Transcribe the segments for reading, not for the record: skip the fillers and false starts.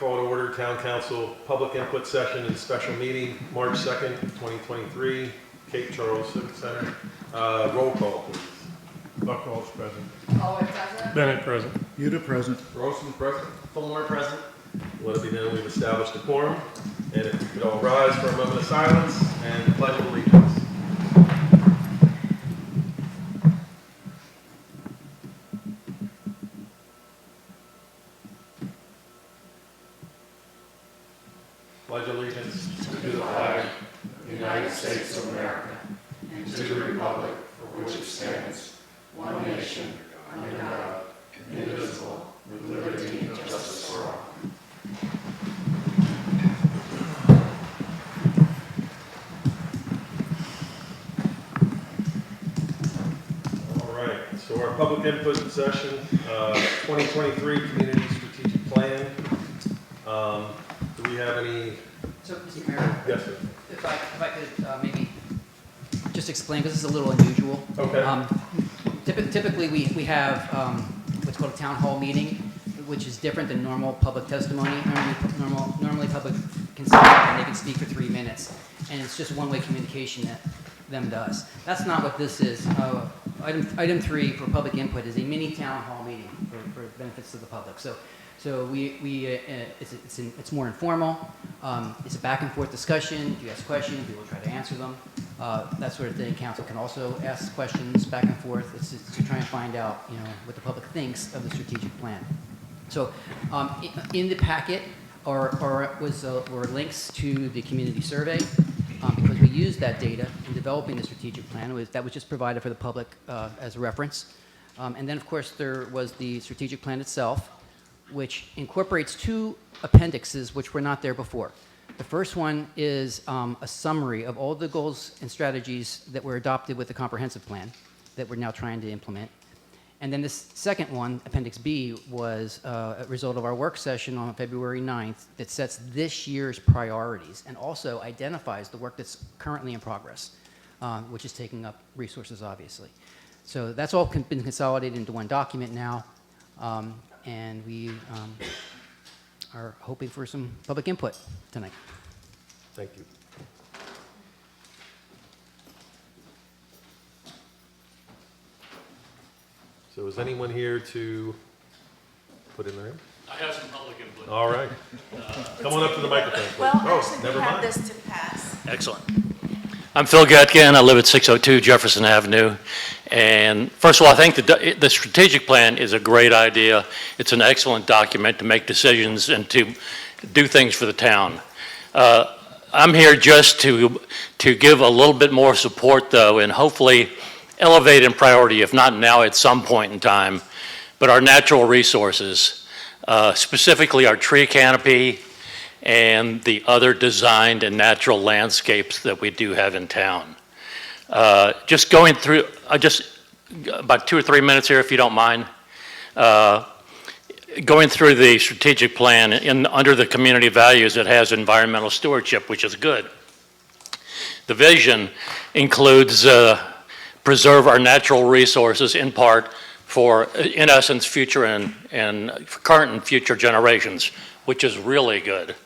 call to order Town Council Public Input Session and Special Meeting, March 2nd, 2023, Cape Charles Civic Center. Roll call, please. Buckles present. Hallway present. Bennett present. Uda present. Roseman present. Fullmore present. Let it be known we've established a quorum. And if you could all rise for a moment of silence and the Pledge of Allegiance. Pledge allegiance to the flag of the United States of America, and to the republic for which it stands, one nation, under God, indivisible, with liberty and justice for all. All right, so our public input session, 2023 Community Strategic Plan. Do we have any? So, Mr. Mayor, Yes, sir. if I could maybe just explain, because this is a little unusual. Okay. Typically, we have what's called a town hall meeting, which is different than normal public testimony. Normally public can speak and they can speak for 3 minutes, and it's just one-way communication that them to us. That's not what this is. Item 3 for public input is a mini town hall meeting for benefits to the public. So it's more informal. It's a back and forth discussion. If you ask questions, we will try to answer them. That sort of thing. Council can also ask questions back and forth. It's to try and find out, what the public thinks of the strategic plan. So, in the packet were links to the community survey, because we used that data in developing the strategic plan. That was just provided for the public as a reference. And then, of course, there was the strategic plan itself, which incorporates 2 appendixes which were not there before. The first one is a summary of all the goals and strategies that were adopted with the comprehensive plan that we're now trying to implement. And then this second one, Appendix B, was a result of our work session on February 9th that sets this year's priorities and also identifies the work that's currently in progress, which is taking up resources, obviously. So that's all been consolidated into one document now. And we are hoping for some public input tonight. Thank you. So is anyone here to put in their name? I have some public input. All right. Come on up to the microphone, please. Well, actually, never we have mind. this to pass. Excellent. I'm Phil Getkin. I live at 602 Jefferson Avenue. And first of all, I think the strategic plan is a great idea. It's an excellent document to make decisions and to do things for the town. I'm here just to give a little bit more support, though, and hopefully elevate in priority, if not now, at some point in time, but our natural resources, specifically our tree canopy and the other designed and natural landscapes that we do have in town. Just going through, just about 2 or 3 minutes here, if you don't mind. Going through the strategic plan, under the community values, it has environmental stewardship, which is good. The vision includes preserve our natural resources in part for, in essence, future and current and future generations, which is really good.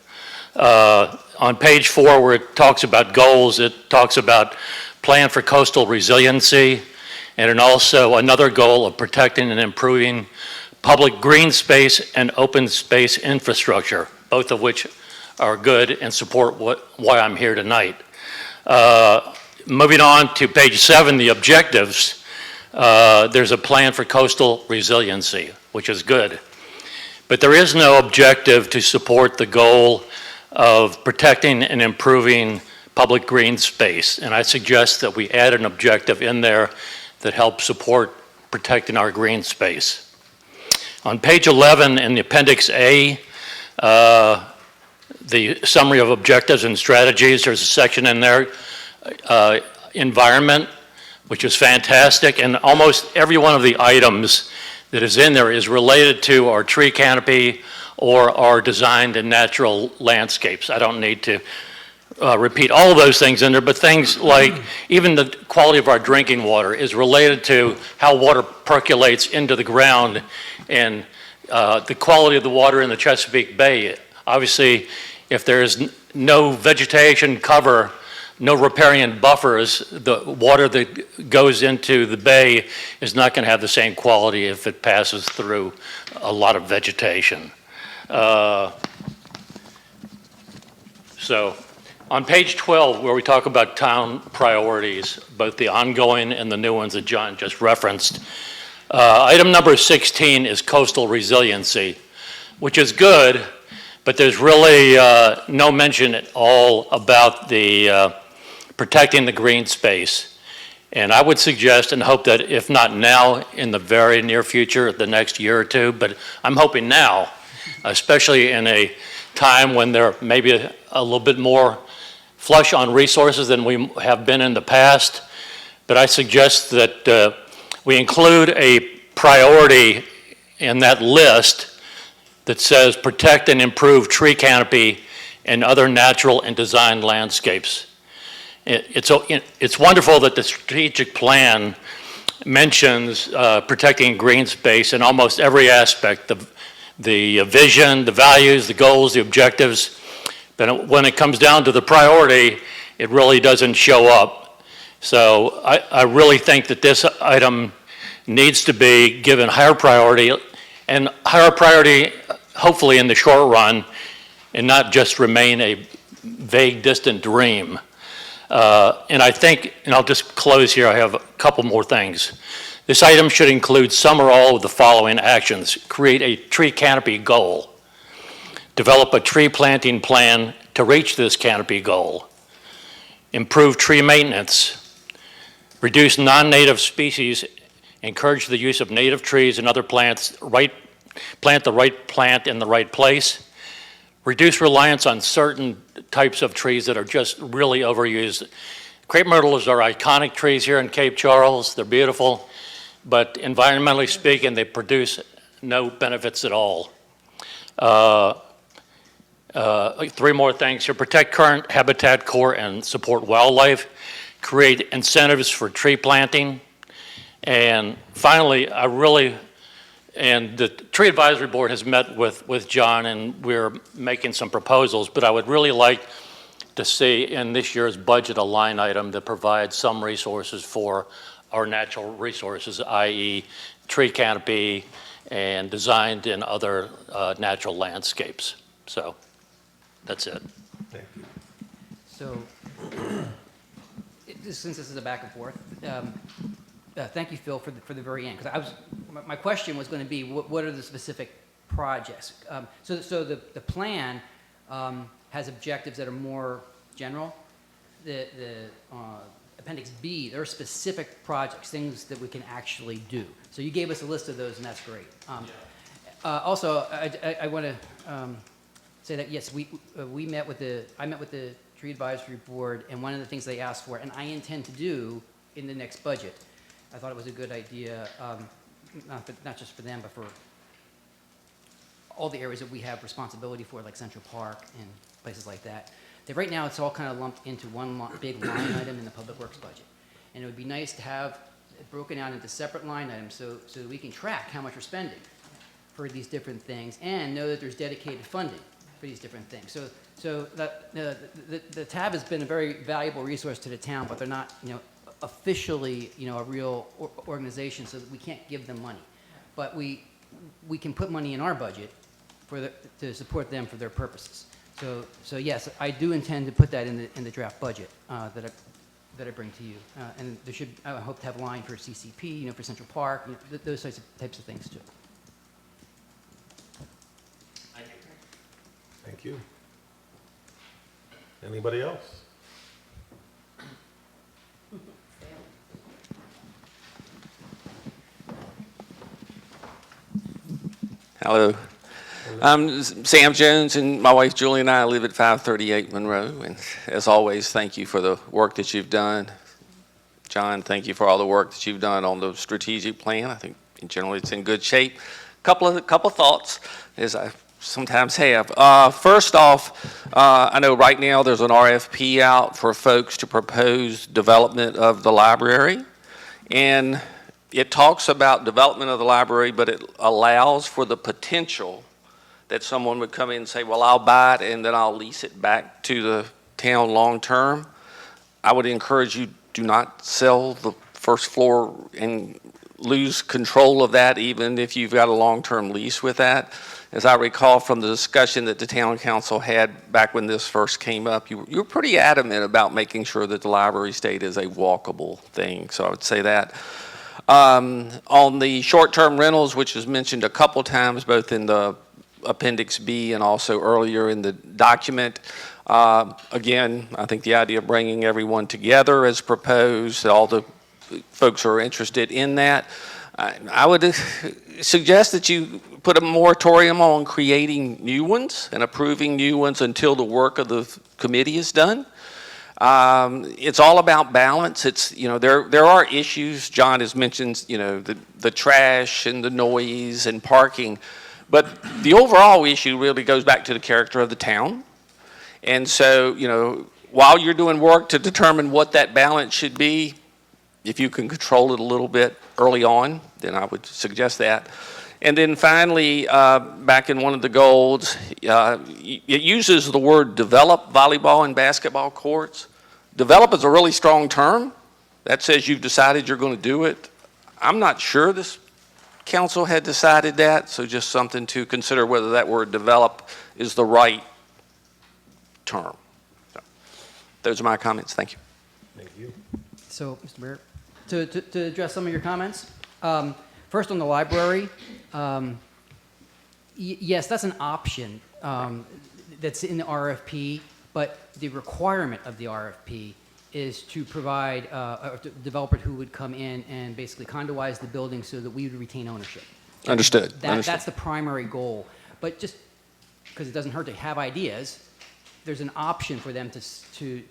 On page 4, where it talks about goals, it talks about plan for coastal resiliency, and then also another goal of protecting and improving public green space and open space infrastructure, both of which are good and support why I'm here tonight. Moving on to page 7, the objectives, there's a plan for coastal resiliency, which is good. But there is no objective to support the goal of protecting and improving public green space. And I suggest that we add an objective in there that helps support protecting our green space. On page 11 in the Appendix A, the summary of objectives and strategies, there's a section in there, environment, which is fantastic, and almost every one of the items that is in there is related to our tree canopy or our designed and natural landscapes. I don't need to repeat all of those things in there, but things like even the quality of our drinking water is related to how water percolates into the ground, and the quality of the water in the Chesapeake Bay Obviously, if there's no vegetation cover, no riparian buffers, the water that goes into the bay is not going to have the same quality if it passes through a lot of vegetation. So on page 12, where we talk about town priorities, both the ongoing and the new ones that John just referenced, item number 16 is coastal resiliency, which is good, but there's really no mention at all about the protecting the green space. And I would suggest and hope that if not now, in the very near future, the next year or two, but I'm hoping now, especially in a time when there may be a little bit more flush on resources than we have been in the past. But I suggest that we include a priority in that list that says protect and improve tree canopy and other natural and designed landscapes. It's wonderful that the strategic plan mentions protecting green space in almost every aspect, the vision, the values, the goals, the objectives. But when it comes down to the priority, it really doesn't show up. So I really think that this item needs to be given higher priority, and higher priority hopefully in the short run, and not just remain a vague, distant dream. And I think, and I'll just close here, I have a couple more things. This item should include some or all of the following actions. Create a tree canopy goal. Develop a tree planting plan to reach this canopy goal. Improve tree maintenance. Reduce non-native species. Encourage the use of native trees and other plants. Plant the right plant in the right place. Reduce reliance on certain types of trees that are just really overused. Crepe myrtles are iconic trees here in Cape Charles. They're beautiful, but environmentally speaking, they produce no benefits at all. Three more things here. Protect current habitat core and support wildlife. Create incentives for tree planting. And finally, and the Tree Advisory Board has met with John, and we're making some proposals, but I would really like to see in this year's budget a line item that provides some resources for our natural resources, i.e. tree canopy and designed in other natural landscapes. So that's it. Thank you. So, since this is a back and forth, thank you, Phil, for the very end, because my question was going to be, what are the specific projects? So the plan has objectives that are more general. The Appendix B, there are specific projects, things that we can actually do. So you gave us a list of those, and that's great. Also, I want to say that yes, I met with the Tree Advisory Board, and one of the things they asked for, and I intend to do in the next budget, I thought it was a good idea, not just for them, but for all the areas that we have responsibility for, like Central Park and places like that. That right now it's all kind of lumped into one big line item in the Public Works budget. And it would be nice to have it broken out into separate line items so that we can track how much we're spending for these different things and know that there's dedicated funding for these different things. So that, the tab has been a very valuable resource to the town, but they're not, officially, a real organization, so that we can't give them money. But we can put money in our budget to support them for their purposes. So yes, I do intend to put that in the draft budget that I bring to you. And there should, I hope to have a line for CCP, for Central Park, those types of things too. Thank you. Thank you. Anybody else? Hello. I'm Sam Jones, and my wife Julie and I live at 538 Monroe. And as always, thank you for the work that you've done. John, thank you for all the work that you've done on the strategic plan. I think in general it's in good shape. Couple thoughts, as I sometimes have. First off, I know right now there's an RFP out for folks to propose development of the library. And it talks about development of the library, but it allows for the potential that someone would come in and say, well, I'll buy it and then I'll lease it back to the town long-term. I would encourage you, do not sell the first floor and lose control of that, even if you've got a long-term lease with that. As I recall from the discussion that the town council had back when this first came up, you were pretty adamant about making sure that the library stayed as a walkable thing. So I would say that. On the short-term rentals, which was mentioned a couple times, both in the Appendix B and also earlier in the document, again, I think the idea of bringing everyone together as proposed, all the folks who are interested in that, I would suggest that you put a moratorium on creating new ones and approving new ones until the work of the committee is done. It's all about balance. It's, there are issues. John has mentioned, the trash and the noise and parking, but the overall issue really goes back to the character of the town. And so, while you're doing work to determine what that balance should be, if you can control it a little bit early on, then I would suggest that. And then finally, back in one of the goals, it uses the word develop volleyball and basketball courts. Develop is a really strong term. That says you've decided you're going to do it. I'm not sure this council had decided that, so just something to consider whether that word develop is the right term. So, those are my comments. Thank you. Thank you. So, Mr. Mayor, to address some of your comments, first on the library, yes, that's an option that's in the RFP, but the requirement of the RFP is to provide a developer who would come in and basically condoize the building so that we would retain ownership. Understood. That's the primary goal. But just because it doesn't hurt to have ideas, there's an option for them to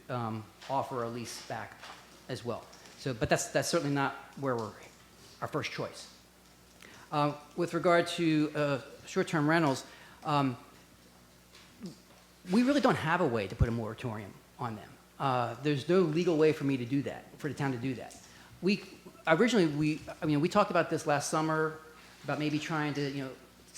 offer a lease back as well. So, but that's certainly not where our first choice. With regard to short-term rentals, we really don't have a way to put a moratorium on them. There's no legal way for me to do that, for the town to do that. We talked about this last summer about maybe trying to,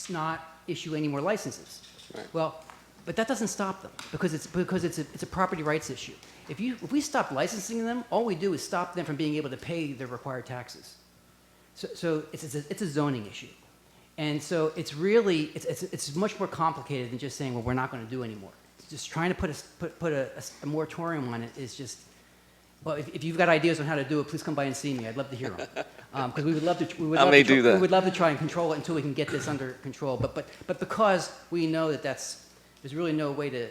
not issue any more licenses. Right. Well, but that doesn't stop them because it's a property rights issue. If we stop licensing them, all we do is stop them from being able to pay their required taxes. So it's a zoning issue, and so it's really it's much more complicated than just saying, well, we're not going to do anymore. Just trying to put a moratorium on it is just, well, if you've got ideas on how to do it, please come by and see me. I'd love to hear them because we would love to. We would love to try and control it until we can get this under control. But because we know that there's really no way to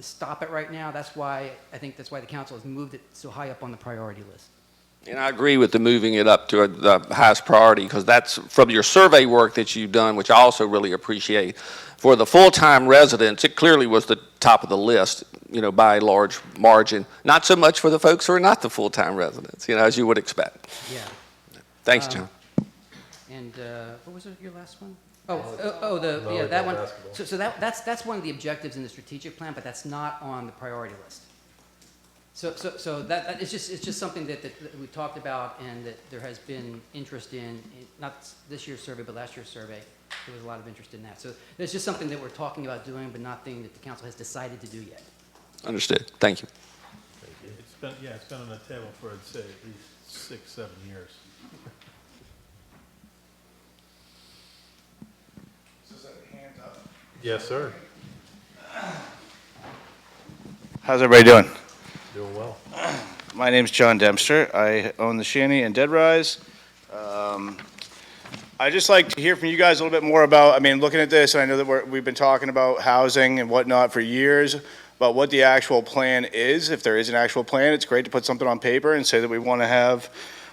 stop it right now. That's why the council has moved it so high up on the priority list. And I agree with the moving it up to the highest priority because that's from your survey work that you've done, which I also really appreciate. For the full-time residents, it clearly was the top of the list, by a large margin. Not so much for the folks who are not the full-time residents, as you would expect. Yeah. Thanks, John. And what was your last one? Volleyball, that one. basketball. So that's one of the objectives in the strategic plan, but that's not on the priority list. So that it's just something that we've talked about and that there has been interest in, not this year's survey, but last year's survey. There was a lot of interest in that. So it's just something that we're talking about doing, but nothing that the council has decided to do yet. Understood. Thank you. It's been on the table for, I'd say, at least 6-7 years. Yes, sir. How's everybody doing? Doing well. My name's John Dempster. I own the Shanty and Dead Rise. I'd just like to hear from you guys a little bit more about, looking at this, and I know that we've been talking about housing and whatnot for years, about what the actual plan is. If there is an actual plan, it's great to put something on paper and say that we want to have,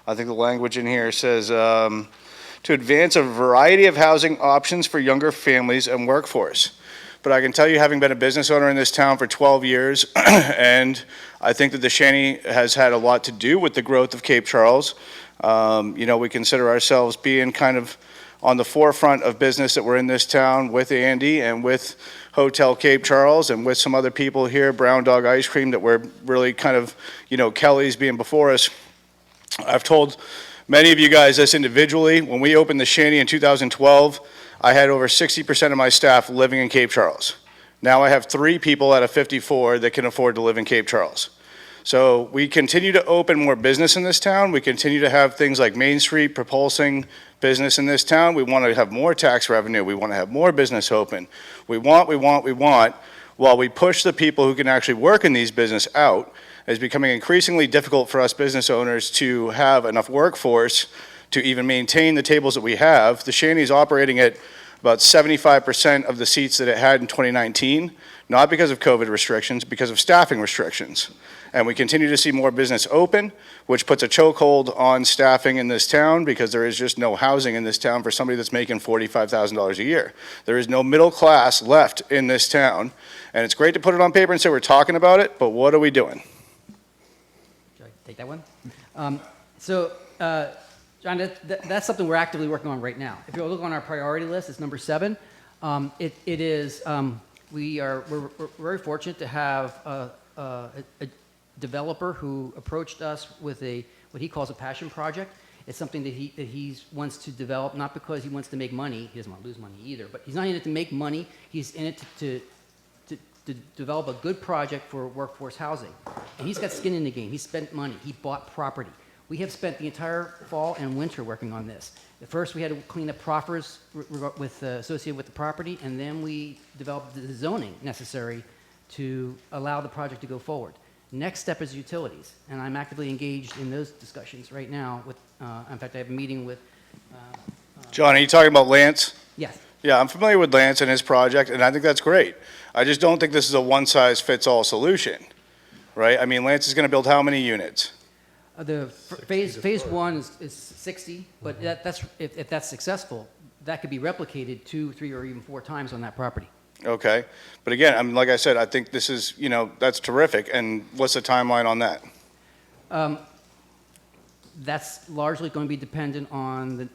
I think the language in here says, to advance a variety of housing options for younger families and workforce. But I can tell you, having been a business owner in this town for 12 years, and I think that the Shanty has had a lot to do with the growth of Cape Charles. We consider ourselves being kind of on the forefront of business that we're in this town with Andy and with Hotel Cape Charles and with some other people here, Brown Dog Ice Cream, that we're really kind of, Kelly's being before us. I've told many of you guys this individually. When we opened the Shanty in 2012, I had over 60% of my staff living in Cape Charles. Now I have 3 people out of 54 that can afford to live in Cape Charles. So we continue to open more business in this town. We continue to have things like Main Street propulsing business in this town. We want to have more tax revenue. We want to have more business open. We want, while we push the people who can actually work in these business out. It's becoming increasingly difficult for us business owners to have enough workforce to even maintain the tables that we have. The Shanty's operating at about 75% of the seats that it had in 2019, not because of COVID restrictions, because of staffing restrictions. And we continue to see more business open, which puts a chokehold on staffing in this town because there is just no housing in this town for somebody that's making $45,000 a year. There is no middle class left in this town. And it's great to put it on paper and say we're talking about it, but what are we doing? Should I take that one? John, that's something we're actively working on right now. If you look on our priority list, it's number 7. We're very fortunate to have a developer who approached us with what he calls a passion project. It's something that he wants to develop, not because he wants to make money. He doesn't want to lose money either, but he's not in it to make money. He's in it to develop a good project for workforce housing. And he's got skin in the game. He spent money. He bought property. We have spent the entire fall and winter working on this. At first, we had to clean up proffers associated with the property, and then we developed the zoning necessary to allow the project to go forward. Next step is utilities, and I'm actively engaged in those discussions right now. In fact, I have a meeting with... John, are you talking about Lance? Yes. Yeah, I'm familiar with Lance and his project, and I think that's great. I just don't think this is a one-size-fits-all solution, right? I mean, Lance is going to build how many units? Phase 1 is 60, but that's if that's successful, that could be replicated 2, 3, or even 4 times on that property. Okay. But again, I mean, like I said, I think this is, that's terrific. And what's the timeline on that? That's largely going to be dependent on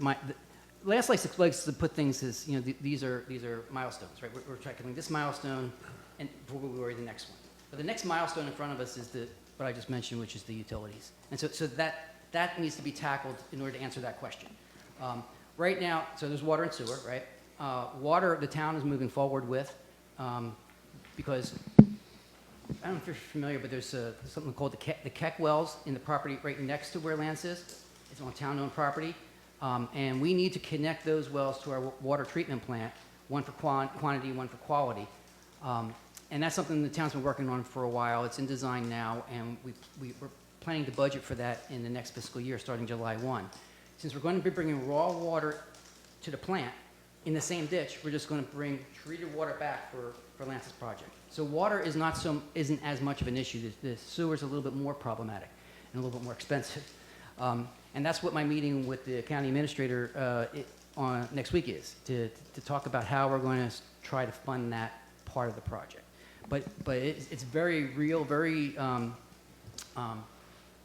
Lance likes to put things as, these are milestones, right? We're tracking this milestone and before we worry the next one. But the next milestone in front of us is what I just mentioned, which is the utilities. And so that needs to be tackled in order to answer that question. Right now, so there's water and sewer, right? Water, the town is moving forward with, because, I don't know if you're familiar, but there's something called the Keck wells in the property right next to where Lance is. It's on town-owned property. And we need to connect those wells to our water treatment plant, one for quantity, one for quality. And that's something the town's been working on for a while. It's in design now, and we're planning to budget for that in the next fiscal year, starting July 1. Since we're going to be bringing raw water to the plant in the same ditch, we're just going to bring treated water back for Lance's project. So water isn't as much of an issue. The sewer's a little bit more problematic and a little bit more expensive. And that's what my meeting with the county administrator on next week is, to talk about how we're going to try to fund that part of the project. But it's very real, very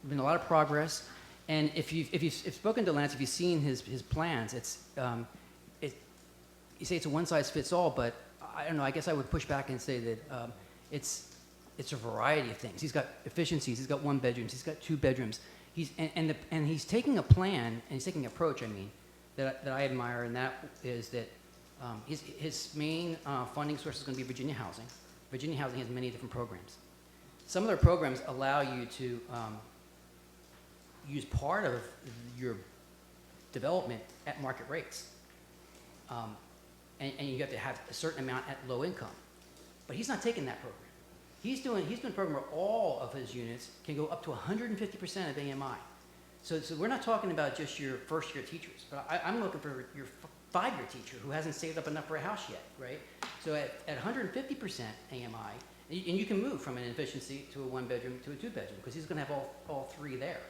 been a lot of progress. And if you've spoken to Lance, if you've seen his plans, you say it's a one-size-fits-all, but I don't know. I guess I would push back and say that it's a variety of things. He's got efficiencies. He's got 1 bedrooms. He's got 2 bedrooms. And he's taking a plan, and he's taking an approach, that I admire, and that is that his main funding source is going to be Virginia Housing. Virginia Housing has many different programs. Some of their programs allow you to use part of your development at market rates. And you have to have a certain amount at low income. But he's not taking that program. He's doing a program where all of his units can go up to 150% of AMI. So we're not talking about just your first-year teachers, but I'm looking for your 5-year teacher who hasn't saved up enough for a house yet, right? So at 150% AMI, and you can move from an efficiency to a 1-bedroom to a 2-bedroom because he's going to have all 3 there.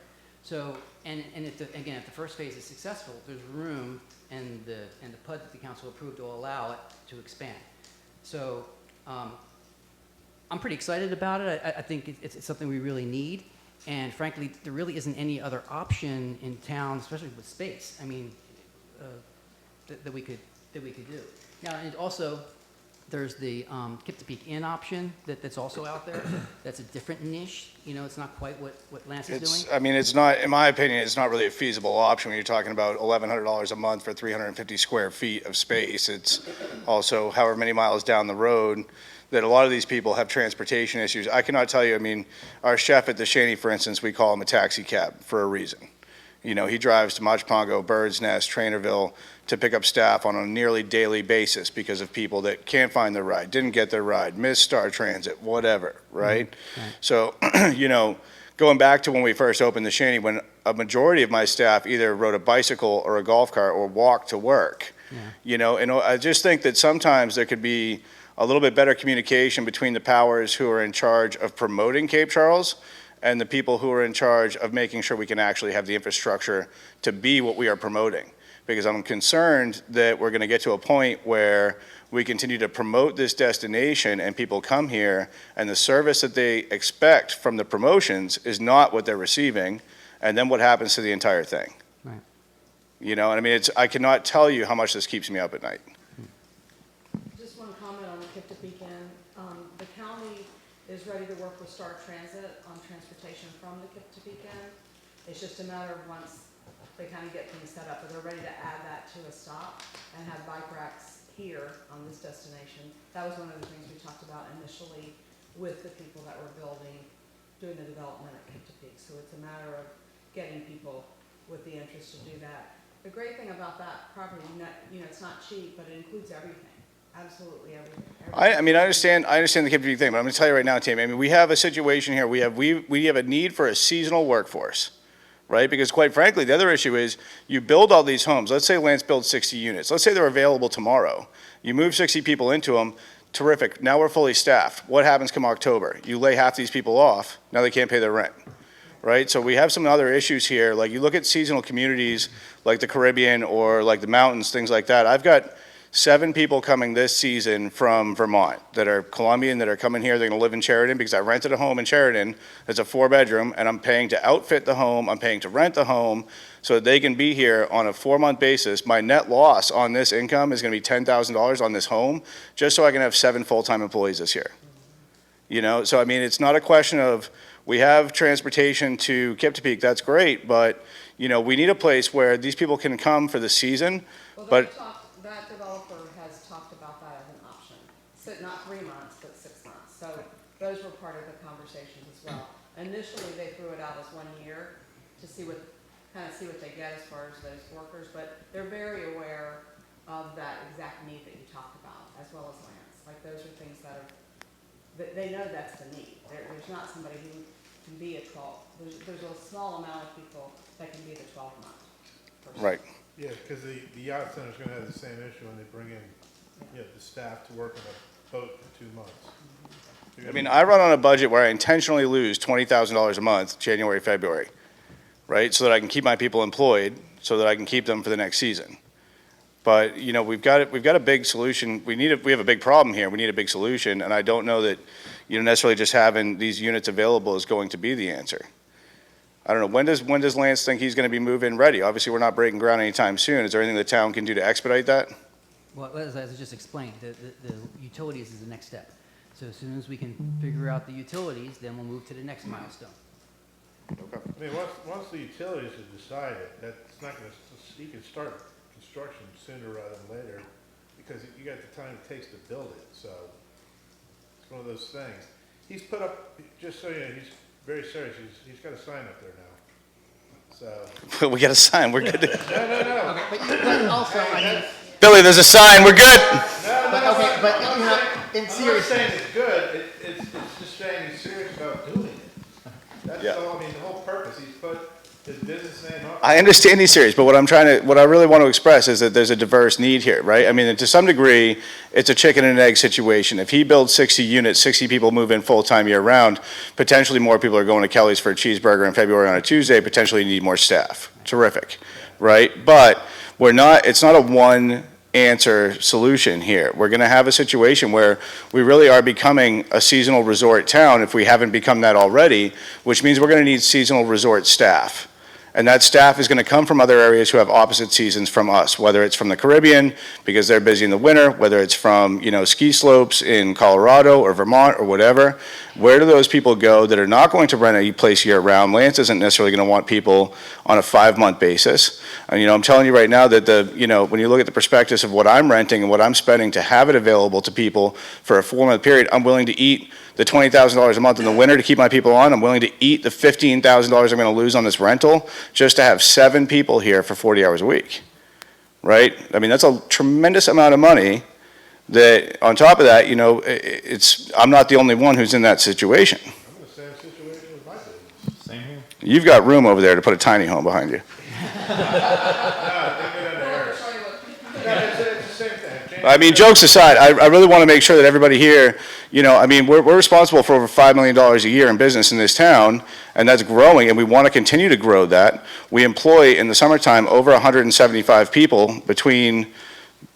So and if the first phase is successful, there's room and the PUD that the council approved will allow it to expand. So I'm pretty excited about it. I think it's something we really need. And frankly, there really isn't any other option in town, especially with space. I mean, that we could do. Now, and also, There's the Kip to Peak Inn option that's also out there. That's a different niche. You know, it's not quite what Lance is doing. I mean, it's not, in my opinion, it's not really a feasible option when you're talking about $1,100 a month for 350 square feet of space. It's also however many miles down the road that a lot of these people have transportation issues. I cannot tell you, I mean, our chef at the Shanty, for instance, we call him a taxi cab for a reason. You know, he drives to Mach Pongo, Bird's Nest, Trainerville to pick up staff on a nearly daily basis because of people that can't find their ride, didn't get their ride, missed Star Transit, whatever, right? So, you know, going back to when we first opened the Shanty, when a majority of my staff either rode a bicycle or a golf cart or walked to work, you know, and I just think that sometimes there could be a little bit better communication between the powers who are in charge of promoting Cape Charles and the people who are in charge of making sure we can actually have the infrastructure to be what we are promoting. Because I'm concerned that we're gonna get to a point where we continue to promote this destination and people come here and the service that they expect from the promotions is not what they're receiving, and then what happens to the entire thing? Right. You know, and I mean, I cannot tell you how much this keeps me up at night. Just one comment on the Kip to Peak Inn. The county is ready to work with Star Transit on transportation from the Kip to Peak Inn. It's just a matter of once they kind of get things set up, but they're ready to add that to a stop and have bike racks here on this destination. That was one of the things we talked about initially with the people that were doing the development at Kip to Peak. So it's a matter of getting people with the interest to do that. The great thing about that property, you know, it's not cheap, but it includes everything, absolutely everything. I mean, I understand the Cape Feed thing, but I'm gonna tell you right now, Tammy, I mean, we have a situation here, we have a need for a seasonal workforce, right? Because quite frankly, the other issue is, you build all these homes, let's say Lance builds 60 units, let's say they're available tomorrow. You move 60 people into them, terrific, now we're fully staffed. What happens come October? You lay half these people off, now they can't pay their rent. Right, so we have some other issues here, like you look at seasonal communities like the Caribbean or like the mountains, things like that. I've got 7 people coming this season from Vermont that are Colombian, that are coming here, they're gonna live in Sheridan because I rented a home in Sheridan that's a 4-bedroom and I'm paying to outfit the home, I'm paying to rent the home so that they can be here on a 4-month basis. My net loss on this income is gonna be $10,000 on this home just so I can have 7 full-time employees this year. You know, so I mean, it's not a question of, we have transportation to Kip to Peak, that's great, but, you know, we need a place where these people can come for the season, Well, but, that developer has talked about that as an option. So not 3 months, but 6 months. So those were part of the conversations as well. Initially, they threw it out as 1 year to see what they get as far as those workers, but they're very aware of that exact need that you talked about, as well as Lance. Like, those are things that they know that's the need. There's not somebody who can be a 12, there's a small amount of people that can be the 12-month person. right. Yeah, because the yacht center's gonna have the same issue when they bring in, you know, the staff to work on a boat for 2 months. I mean, I run on a budget where I intentionally lose $20,000 a month, January, February, right? So that I can keep my people employed, so that I can keep them for the next season. But, you know, we've got a big solution. We have a big problem here. We need a big solution, and I don't know that, you know, necessarily just having these units available is going to be the answer. I don't know, when does Lance think he's gonna be move-in ready? Obviously, we're not breaking ground anytime soon. Is there anything the town can do to expedite that? Well, as I just explained, the utilities is the next step. So as soon as we can figure out the utilities, then we'll move to the next milestone. I mean, once the utilities are decided, that's not gonna, you can start construction sooner rather than later, because you got the time it takes to build it, so it's one of those things. He's put up, just so you know, he's very serious, he's got a sign up there now, so. We got a sign, we're good. No. Okay, but also, I mean, Billy, there's a sign, we're good. but you know, in I'm not serious, saying it's good, it's just saying he's serious about doing it. That's Yeah. all, I mean, the whole purpose, he's put his business name up. I understand he's serious, but what I really want to express is that there's a diverse need here, right? I mean, to some degree, it's a chicken and egg situation. If he builds 60 units, 60 people move in full-time year-round, potentially more people are going to Kelly's for a cheeseburger in February on a Tuesday, potentially you need more staff. Terrific, right? But it's not a one-answer solution here. We're going to have a situation where we really are becoming a seasonal resort town if we haven't become that already, which means we're going to need seasonal resort staff. And that staff is going to come from other areas who have opposite seasons from us, whether it's from the Caribbean, because they're busy in the winter, whether it's from, ski slopes in Colorado or Vermont or whatever. Where do those people go that are not going to rent a place year-round? Lance isn't necessarily going to want people on a 5-month basis. And, I'm telling you right now that when you look at the prospectus of what I'm renting and what I'm spending to have it available to people for a 4-month period, I'm willing to eat the $20,000 a month in the winter to keep my people on. I'm willing to eat the $15,000 I'm going to lose on this rental just to have 7 people here for 40 hours a week, right? I mean, that's a tremendous amount of money that, on top of that, I'm not the only one who's in that situation. I'm in the same situation with my business. Same here. You've got room over there to put a tiny home behind you. It's the same thing. I mean, jokes aside, I really want to make sure that everybody here, we're responsible for over $5 million a year in business in this town, and that's growing, and we want to continue to grow that. We employ, in the summertime, over 175 people between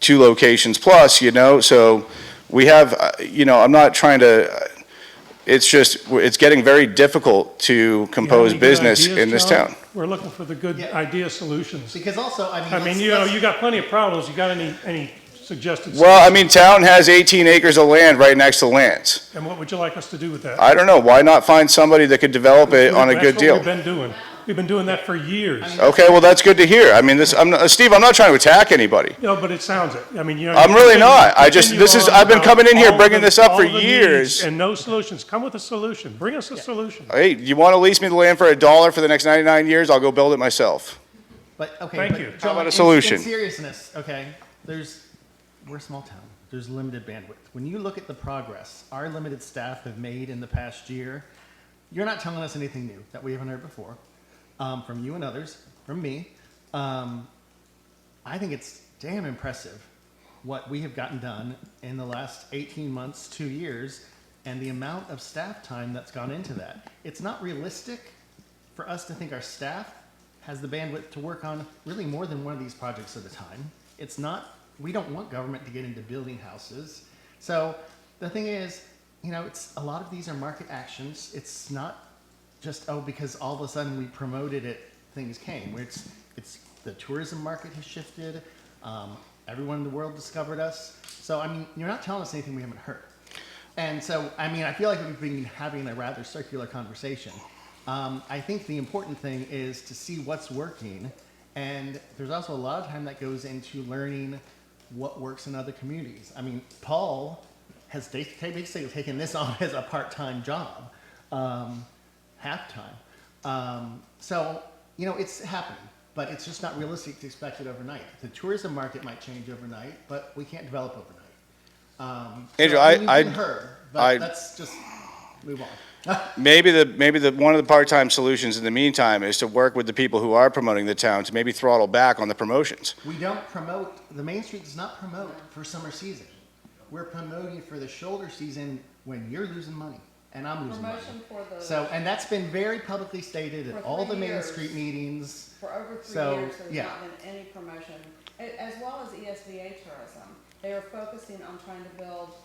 2 locations plus, so we have, I'm not trying to, it's getting very difficult to compose You got any good business ideas, in this John? town. We're looking for the good Yeah. idea solutions. Because also, I mean. I mean, let's- you got plenty of problems. You got any suggested? Well, I mean, town has 18 acres of land right next to Lance. And what would you like us to do with that? I don't know, why not find somebody that could develop it on a good That's deal? what we've been doing. We've been doing that for years. Okay, well, that's good to hear. I mean, Steve, I'm not trying to attack anybody. No, but it sounds it. I mean, I'm really not. continue on I've been coming in here about bringing all this up for the needs years. And no solutions. Come with a solution. Bring us a solution. Hey, you want to lease me the land for $1 for the next 99 years? I'll go build it myself. But, okay. Thank but you. John, How about a in- solution? In seriousness, okay, we're a small town. There's limited bandwidth. When you look at the progress our limited staff have made in the past year, you're not telling us anything new that we haven't heard before, from you and others, from me. I think it's damn impressive what we have gotten done in the last 18 months, 2 years, and the amount of staff time that's gone into that. It's not realistic for us to think our staff has the bandwidth to work on really more than one of these projects at a time. It's not, we don't want government to get into building houses. So the thing is, it's a lot of these are market actions. It's not just, because all of a sudden we promoted it, things came. It's the tourism market has shifted. Everyone in the world discovered us. So, you're not telling us anything we haven't heard. And so, I feel like we've been having a rather circular conversation. I think the important thing is to see what's working, and there's also a lot of time that goes into learning what works in other communities. Paul has basically taken this on as a part-time job, half-time. So, it's happening, but it's just not realistic to expect it overnight. The tourism market might change overnight, but we can't develop overnight. Andrew, you've been heard, but I- let's just move on. Maybe one of the part-time solutions in the meantime is to work with the people who are promoting the town to maybe throttle back on the promotions. We don't promote, the Main Street does not promote for summer season. We're promoting for the shoulder season when you're losing money and I'm losing money. Promotion for the, So, and that's been very publicly stated at For all the 3 Main years. Street meetings. for over 3 So, years, there's yeah. not been any promotion, as well as ESVA tourism. They are focusing on trying to build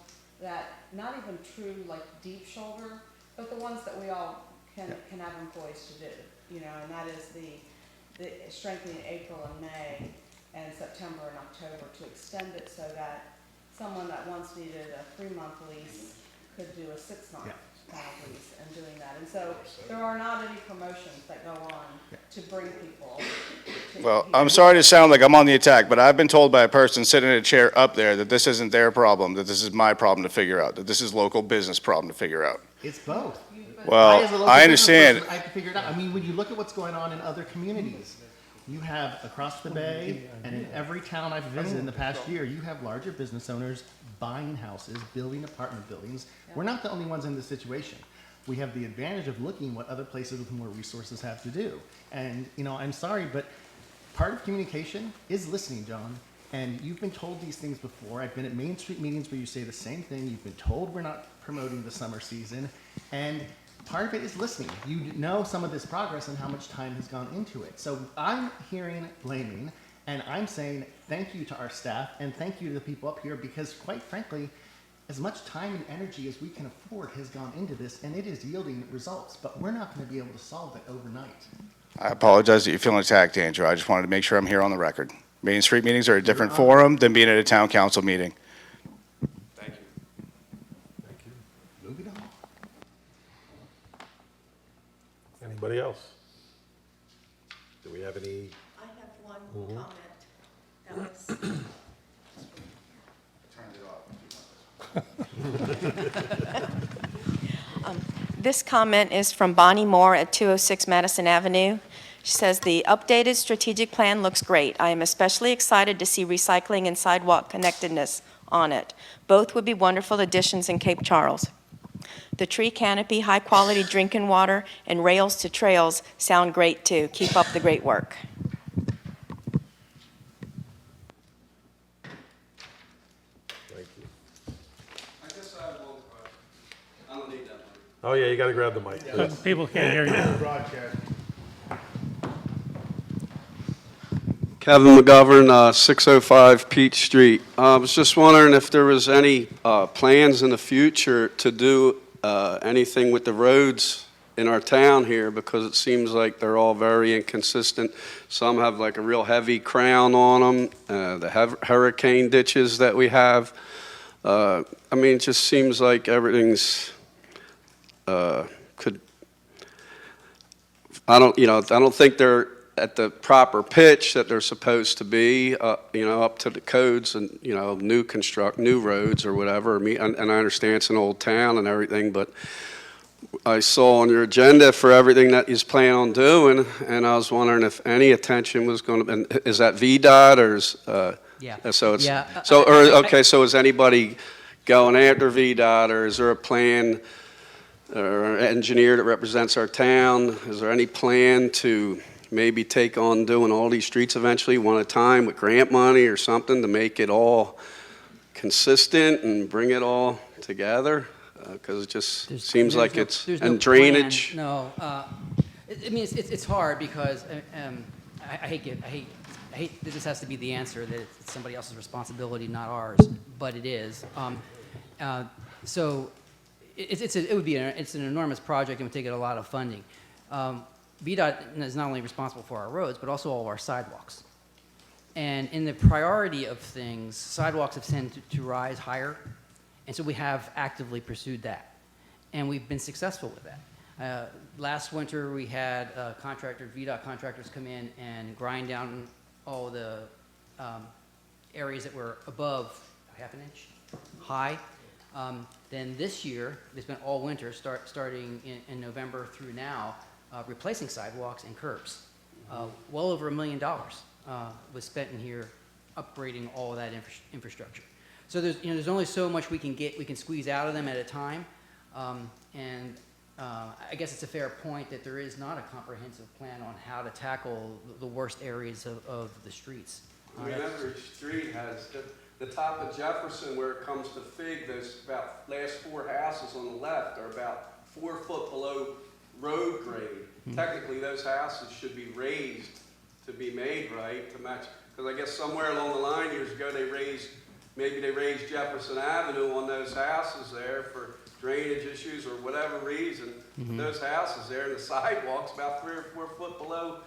that, not even true like deep shoulder, but the ones that we all can have employees to do, and that is the strengthening April and May and September and October to extend it so that someone that once needed a 3-month lease could do a 6-month lease and doing that. And so there are not any promotions that go on to bring people to. Well, I'm sorry to sound like I'm on the attack, but I've been told by a person sitting in a chair up there that this isn't their problem, that this is my problem to figure out, that this is local business problem to figure out. It's both. Well, as a local I business understand. person, I have to figure it out. When you look at what's going on in other communities, you have across the bay and in every town I've visited in the past year, you have larger business owners buying houses, building apartment buildings. We're not the only ones in this situation. We have the advantage of looking what other places with more resources have to do. And, I'm sorry, but part of communication is listening, John. And you've been told these things before. I've been at Main Street meetings where you say the same thing. You've been told we're not promoting the summer season. And part of it is listening. You know some of this progress and how much time has gone into it. So I'm hearing blaming, and I'm saying thank you to our staff and thank you to the people up here because, quite frankly, as much time and energy as we can afford has gone into this, and it is yielding results. But we're not going to be able to solve it overnight. I apologize that you're feeling attacked, Andrew. I just wanted to make sure I'm here on the record. Main Street meetings are a different forum than being at a town council meeting. Thank you. Moving on. Anybody else? Do we have any? I have one comment, Alex. This comment is from Bonnie Moore at 206 Madison Avenue. She says, "The updated strategic plan looks great. I am especially excited to see recycling and sidewalk connectedness on it. Both would be wonderful additions in Cape Charles. The tree canopy, high-quality drinking water, and rails to trails sound great, too. Keep up the great work." Thank you. I guess I will, I don't need that one. Oh, yeah, you gotta grab the mic. People can't hear you. Broadcast. Kevin McGovern, 605 Peach Street. I was just wondering if there was any plans in the future to do anything with the roads in our town here, because it seems like they're all very inconsistent. Some have like a real heavy crown on them, the hurricane ditches that we have. I mean, it just seems like everything's I don't think they're at the proper pitch that they're supposed to be, up to the codes and, new roads or whatever. And I understand it's an old town and everything, but I saw on your agenda for everything that he's planning on doing, and I was wondering if any attention was going to, is that VDOT or is, Yeah. so it's, Yeah. so is anybody going after VDOT, or is there a plan or engineer that represents our town? Is there any plan to maybe take on doing all these streets eventually one at a time with grant money or something to make it all consistent and bring it all together? Because it just seems like it's, and drainage. Plan. No, I mean, it's hard because I hate that this has to be the answer, that it's somebody else's responsibility, not ours, but it is. So it's an enormous project and would take a lot of funding. VDOT is not only responsible for our roads, but also all of our sidewalks. And in the priority of things, sidewalks have tended to rise higher, and so we have actively pursued that. And we've been successful with that. Last winter, we had VDOT contractors come in and grind down all the areas that were above half an inch high. Then this year, they spent all winter, starting in November through now, replacing sidewalks and curbs. Well over $1 million was spent in here upgrading all of that infrastructure. So there's only so much we can squeeze out of them at a time. I guess it's a fair point that there is not a comprehensive plan on how to tackle the worst areas of the streets. I mean, every street has, the top of Jefferson where it comes to Fig, those about last 4 houses on the left are about 4 foot below road grade. Technically, those houses should be raised to be made right, to match, because I guess somewhere along the line years ago, maybe they raised Jefferson Avenue on those houses there for drainage issues or whatever reason. Those houses there and the sidewalks about 3 or 4 foot below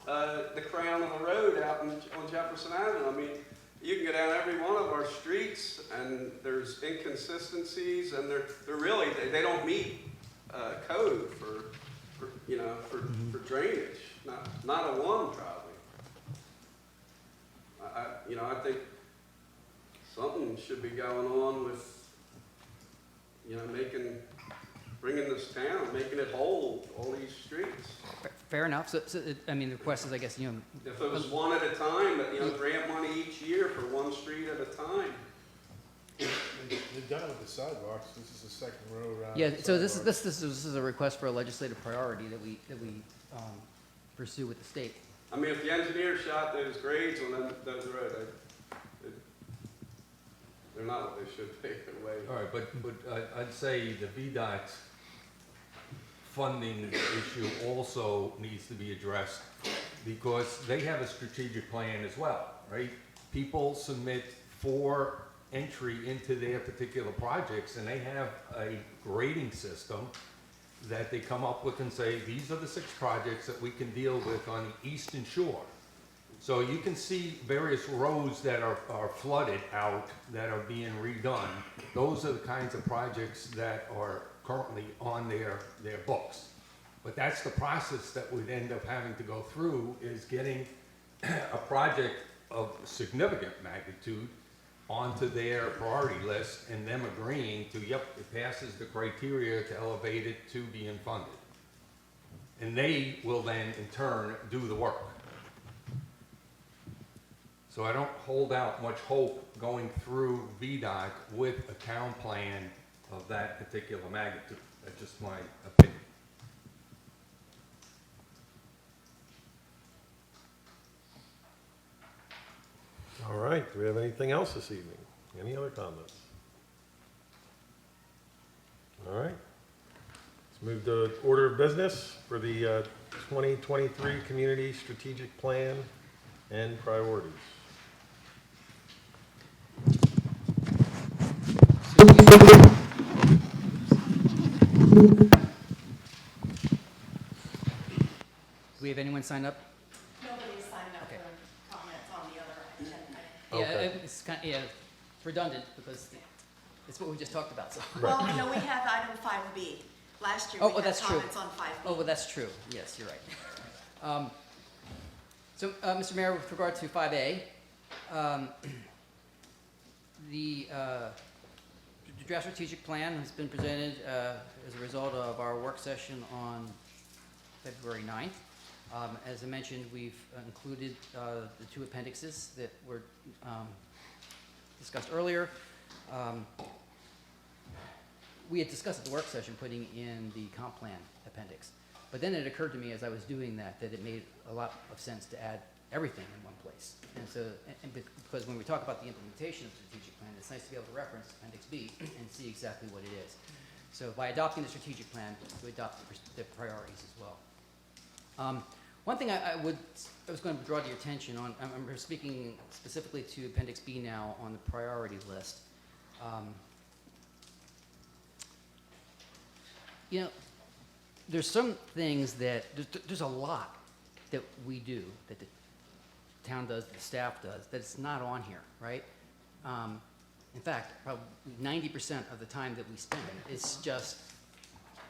the crown of the road out on Jefferson Avenue. I mean, you can go down every one of our streets and there's inconsistencies, and they're really, they don't meet code for drainage. Not a one, probably. I think something should be going on with, bringing this town, making it whole, all these streets. Fair enough. So I mean, the request is, I guess, If it was one at a time, but, grant money each year for one street at a time. They've done it with the sidewalks. This is the second row around. yeah. the So this sidewalks. is a request for a legislative priority that we pursue with the state. I mean, if the engineer shot those grades on those roads, they're not what they should be, in a way. All right, but I'd say the VDOT funding issue also needs to be addressed, because they have a strategic plan as well, right? People submit for entry into their particular projects, and they have a grading system that they come up with and say, these are the 6 projects that we can deal with on the eastern shore. So you can see various roads that are flooded out that are being redone. Those are the kinds of projects that are currently on their books. But that's the process that we'd end up having to go through, is getting a project of significant magnitude onto their priority list and them agreeing to, yep, it passes the criteria to elevate it to being funded. And they will then, in turn, do the work. So I don't hold out much hope going through VDOT with a town plan of that particular magnitude. That's just my opinion. All right, do we have anything else this evening? Any other comments? All right. Let's move to order of business for the 2023 Community Strategic Plan and priorities. Do we have anyone sign up? Nobody's signed up Okay. for comments on the other agenda. Okay. Yeah, it's kind of, yeah, it's redundant because it's what we just talked about, so. Well, no, we have item 5B. Last year, Oh, we had that's true. comments on 5B. Oh, well, that's true. Yes, you're right. So, Mr. Mayor, with regard to 5A, the draft strategic plan has been presented as a result of our work session on February 9th. As I mentioned, we've included the 2 appendixes that were discussed earlier. We had discussed at the work session putting in the comp plan appendix. But then it occurred to me as I was doing that it made a lot of sense to add everything in one place. And so, because when we talk about the implementation of the strategic plan, it's nice to be able to reference Appendix B and see exactly what it is. So by adopting the strategic plan, we adopt the priorities as well. One thing I was going to draw to your attention on, I'm speaking specifically to Appendix B now on the priority list. You know, there's some things that, there's a lot that we do, that the town does, the staff does, that it's not on here, right? In fact, probably 90% of the time that we spend, it's just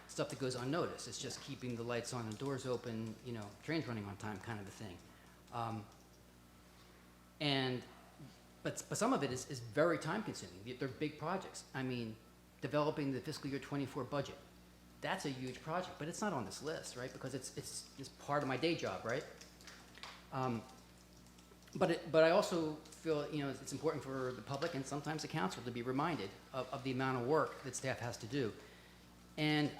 stuff that goes unnoticed. It's just keeping the lights on and doors open, you know, trains running on time kind of a thing. But some of it is very time consuming. They're big projects. I mean, developing the fiscal year 24 budget. That's a huge project, but it's not on this list, right? Because it's part of my day job, right? But I also feel, you know, it's important for the public and sometimes the council to be reminded of the amount of work that staff has to do. And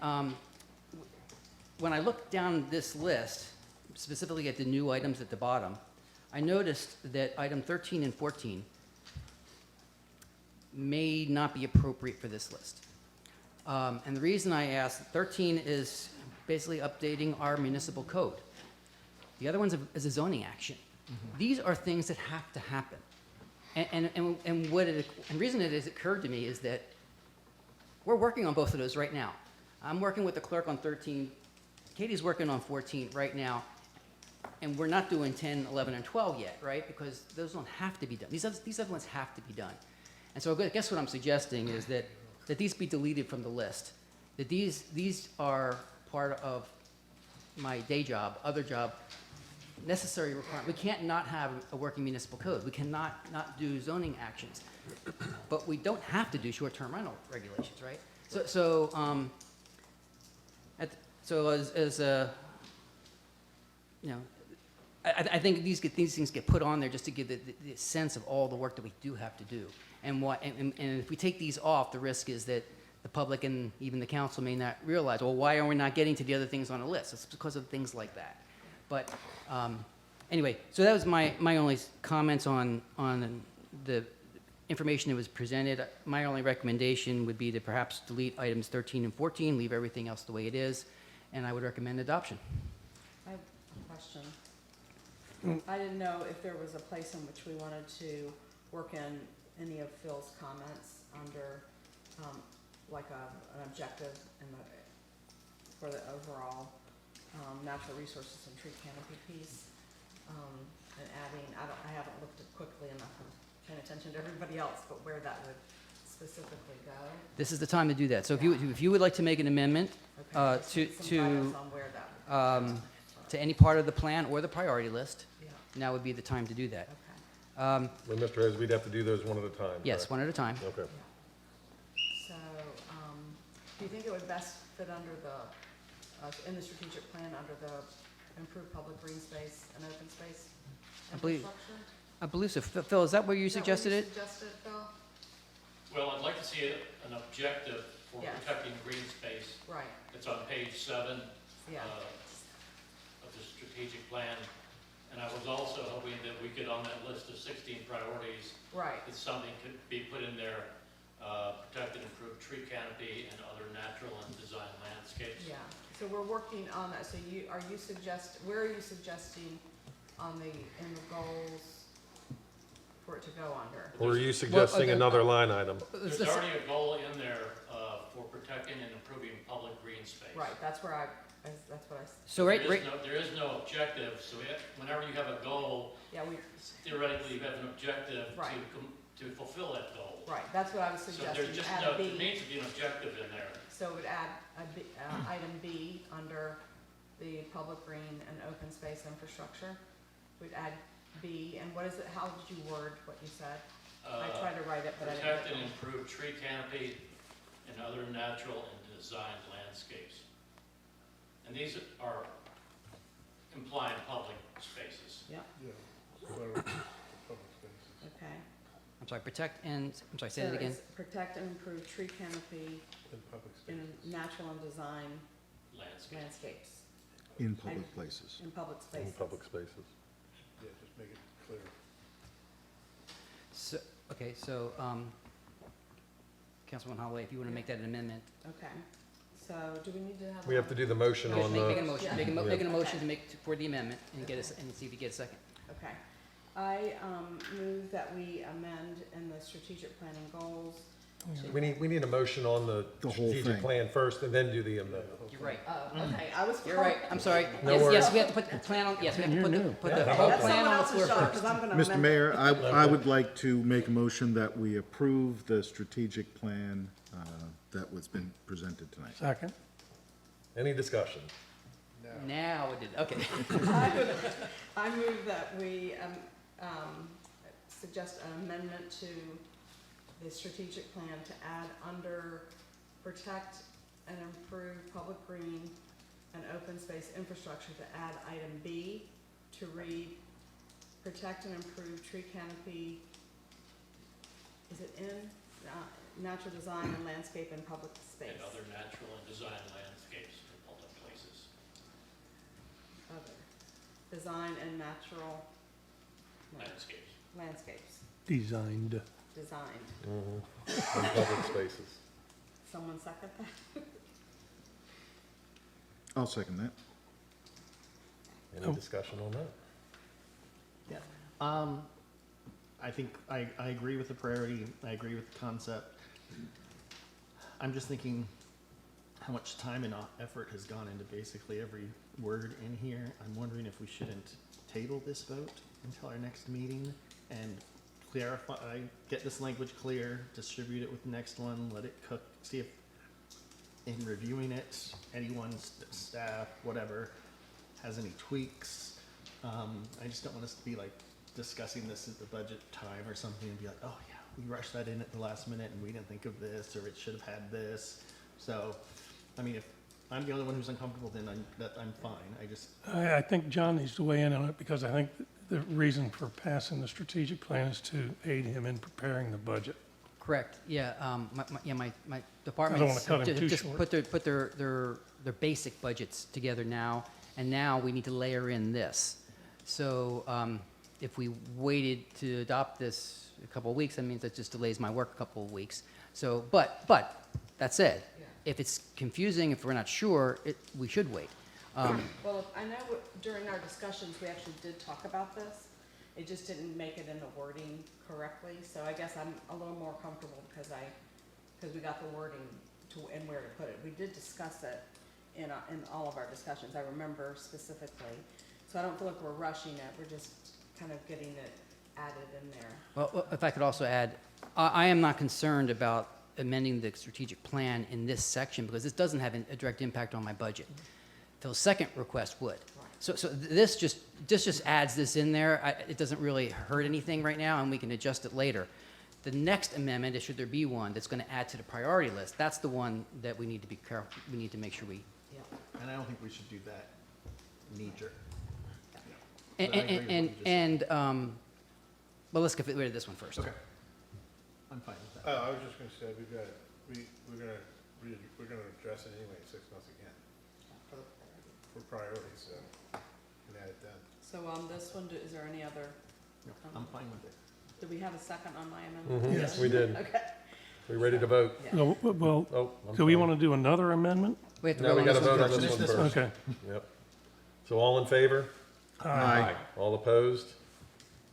when I look down this list, specifically at the new items at the bottom, I noticed that item 13 and 14 may not be appropriate for this list. And the reason I asked, 13 is basically updating our municipal code. The other one is a zoning action. Mm-hmm. These are things that have to happen. And the reason it has occurred to me is that we're working on both of those right now. I'm working with the clerk on 13. Katie's working on 14 right now. And we're not doing 10, 11, and 12 yet, right? Because those don't have to be done. These other ones have to be done. And so I guess what I'm suggesting is that these be deleted from the list. That these are part of my day job, other job, necessary requirement. We can't not have a working municipal code. We cannot not do zoning actions. But we don't have to do short-term rental regulations, right? So you know, I think these things get put on there just to give the sense of all the work that we do have to do. And if we take these off, the risk is that the public and even the council may not realize, well, why are we not getting to the other things on the list? It's because of things like that. But anyway, so that was my only comments on the information that was presented. My only recommendation would be to perhaps delete items 13 and 14, leave everything else the way it is, and I would recommend adoption. I have a question. I didn't know if there was a place in which we wanted to work in any of Phil's comments under, like an objective in for the overall, natural resources and tree canopy piece. And adding, I haven't looked at quickly enough and paying attention to everybody else, but where that would specifically go. This is the time to do that. So if you would like to make an amendment Okay, just some guidance on where that would go. to any part of the plan or the priority list, Yeah, now would be the time to do that. okay. Well, Mr. Hayes, we'd have to do those one at a time. Yes, correct? one at a time. Okay. So, do you think it would best fit under in the strategic plan, under the improved public green space and open space I believe- infrastructure? I believe so. Phil, is that where you Is that what suggested it? Suggested, Phil? Well, I'd like to see an objective for Yes. protecting green space. Right, It's on page 7 yeah, of the strategic plan. And I was also hoping that we could, on that list of 16 priorities, right, that something could be put in there, protect and improve tree canopy and other natural and design landscapes. yeah. So we're working on that. So where are you suggesting in the goals for it to go under? Or are you suggesting another line item? There's already a goal in there for protecting and improving public green space. Right, that's what I, So There is no objective, so whenever you have a goal, yeah, theoretically, you have an objective Right. to fulfill that goal. right, that's what I was So suggesting. there's just Add no, a there B. needs to be an objective in there. So it would add item B under the public green and open space infrastructure. We'd add B, and what is it, how did you word what you said? I tried to write it, but I didn't. Protect and improve tree canopy and other natural and designed landscapes. And these are implying public spaces. Yep, Yeah, so public spaces okay. I'm sorry, say So that again. it's protect and improve tree canopy and public in spaces. natural and design Landscape. landscapes, In public places. in public In spaces. public spaces. Yeah, just make it clear. So, okay, so, Councilman Holloway, if you want to make that an amendment. Okay, so do we need to have? We have to do the motion on Make a the, motion, Yeah. make a motion for the amendment and and see if you get a second. Okay. I move that we amend in the strategic planning goals. we need a motion on the The whole strategic thing. plan first and then do the amendment. You're right. Oh, okay, I was. You're right. I'm sorry. No Yes, worries. we have to put the plan on, yes, we have to put the Yeah. whole That's plan someone on the else's floor job, first. because I'm gonna Mr. amend. Mayor, I would like to make a motion that we approve the strategic plan that was been presented tonight. Second? Any discussion? Now it did, okay. I move that we suggest an amendment to the strategic plan to add under protect and improve public green and open space infrastructure, to add item B to read protect and improve tree canopy. Is it in natural design and landscape and public space? And other natural and design landscapes in public places. Other design and natural Landscapes. landscapes, Designed. designed. In public spaces. Someone second that? I'll second that. Any discussion on that? Yeah. I think I agree with the priority. I agree with the concept. I'm just thinking how much time and effort has gone into basically every word in here. I'm wondering if we shouldn't table this vote until our next meeting and clarify, get this language clear, distribute it with the next one, let it cook, see if in reviewing it, anyone's staff, whatever, has any tweaks. I just don't want us to be like discussing this at the budget time or something and be like, oh yeah, we rushed that in at the last minute and we didn't think of this, or it should have had this. So, I mean, if I'm the only one who's uncomfortable, then I'm fine. I think John needs to weigh in on it because I think the reason for passing the strategic plan is to aid him in preparing the budget. Correct, yeah, my I departments don't wanna cut him too just short. put their basic budgets together now, and now we need to layer in this. So, if we waited to adopt this a couple of weeks, that means that just delays my work a couple of weeks. So, but, that said, if it's confusing, if we're not sure, we should wait. Well, I know during our discussions, we actually did talk about this. It just didn't make it in the wording correctly, so I guess I'm a little more comfortable because we got the wording and where to put it. We did discuss it, in all of our discussions, I remember specifically. So I don't feel like we're rushing it, we're just kind of getting it added in there. Well, if I could also add, I am not concerned about amending the strategic plan in this section because this doesn't have a direct impact on my budget. The second request would. So this just adds this in there. It doesn't really hurt anything right now, and we can adjust it later. The next amendment, should there be one, that's going to add to the priority list, that's the one that we need to be careful, we need to make sure we. And I don't think we should do that knee-jerk. And, But I agree with what you just said. well, let's get rid of this one first. Okay. I'm fine with that. I was just gonna say, we're gonna address it anyway in 6 months again. For priorities, so, we can add it then. So on this one, is there any other, No, I'm fine with it. do we have a second on my amendment? Yes, we did. Okay. We ready to vote? Yeah. No, well, Oh, I'm do we sorry. want to do another amendment? We have to Now vote we on gotta this one vote on first. this one This first. Okay. Yep. So all in favor? Aye. All opposed?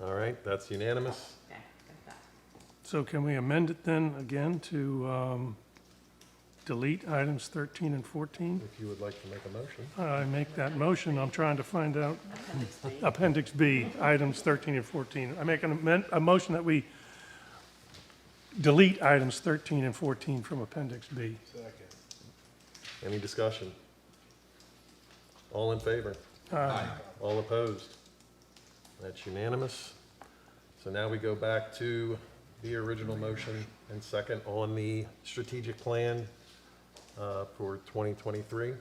All right, that's unanimous. Okay, got that. So can we amend it then again to delete items 13 and 14? If you would like to make a motion. I make that motion. I'm trying to find out Appendix B. Appendix B, items 13 and 14. I make a motion that we delete items 13 and 14 from Appendix B. Second. Any discussion? All in favor? Aye. All opposed? That's unanimous. So now we go back to the original motion and second on the strategic plan for 2023.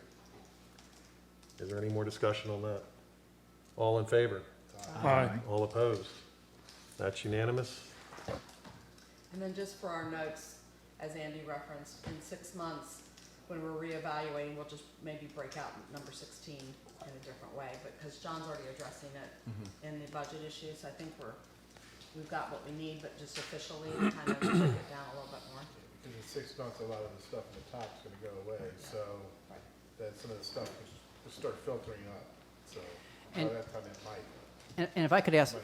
Is there any more discussion on that? All in favor? Aye. All opposed? That's unanimous. And then just for our notes, as Andy referenced, in 6 months, when we're reevaluating, we'll just maybe break out number 16 in a different way, but because John's already addressing it in the budget issues, I think we've got what we need, but just officially kind of break it down a little bit more. Because in 6 months, a lot of the stuff in the top is gonna go away, so then some of the stuff will start filtering up, so by And- that time it might. And if I could ask,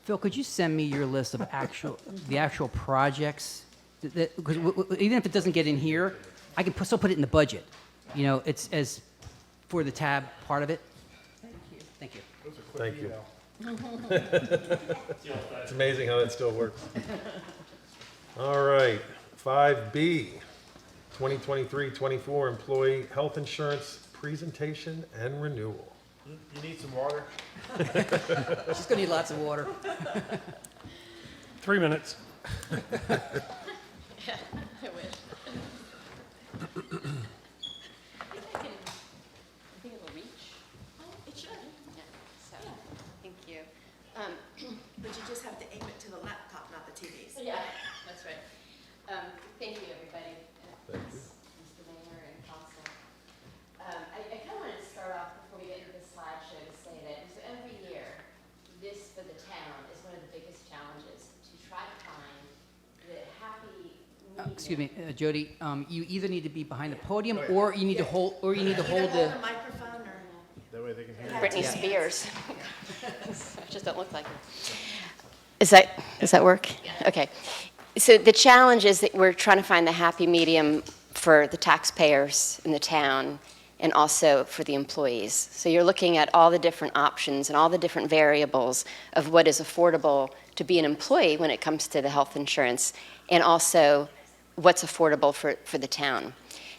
Phil, could you send me your list of the actual projects? Because even if it doesn't get in here, I can still put it in the budget. You know, it's as for the tab part of it. Thank you. Thank you. Those are quick Thank you. email. It's amazing how that still works. All right, 5B, 2023-24 Employee Health Insurance Presentation and Renewal. You need some water? She's gonna need lots of water. 3 minutes. I wish. I think it'll reach. Oh, it should. Yeah, so, thank you. But you just have to aim it to the laptop, not the TVs. Yeah, that's right. Thank you, everybody. Thank you. Mr. Mayor and Council. I kind of wanted to start off before we get into the slideshow to say that so every year, this for the town is one of the biggest challenges to try to find the happy medium. Excuse me, Jody, you either need to be behind the podium or you need to hold, the. The microphone or? That way they can hear you. Britney Yeah. Spears. I just don't look like her. Does that work? Okay. So the challenge is that we're trying to find the happy medium for the taxpayers in the town and also for the employees. So you're looking at all the different options and all the different variables of what is affordable to be an employee when it comes to the health insurance and also what's affordable for the town.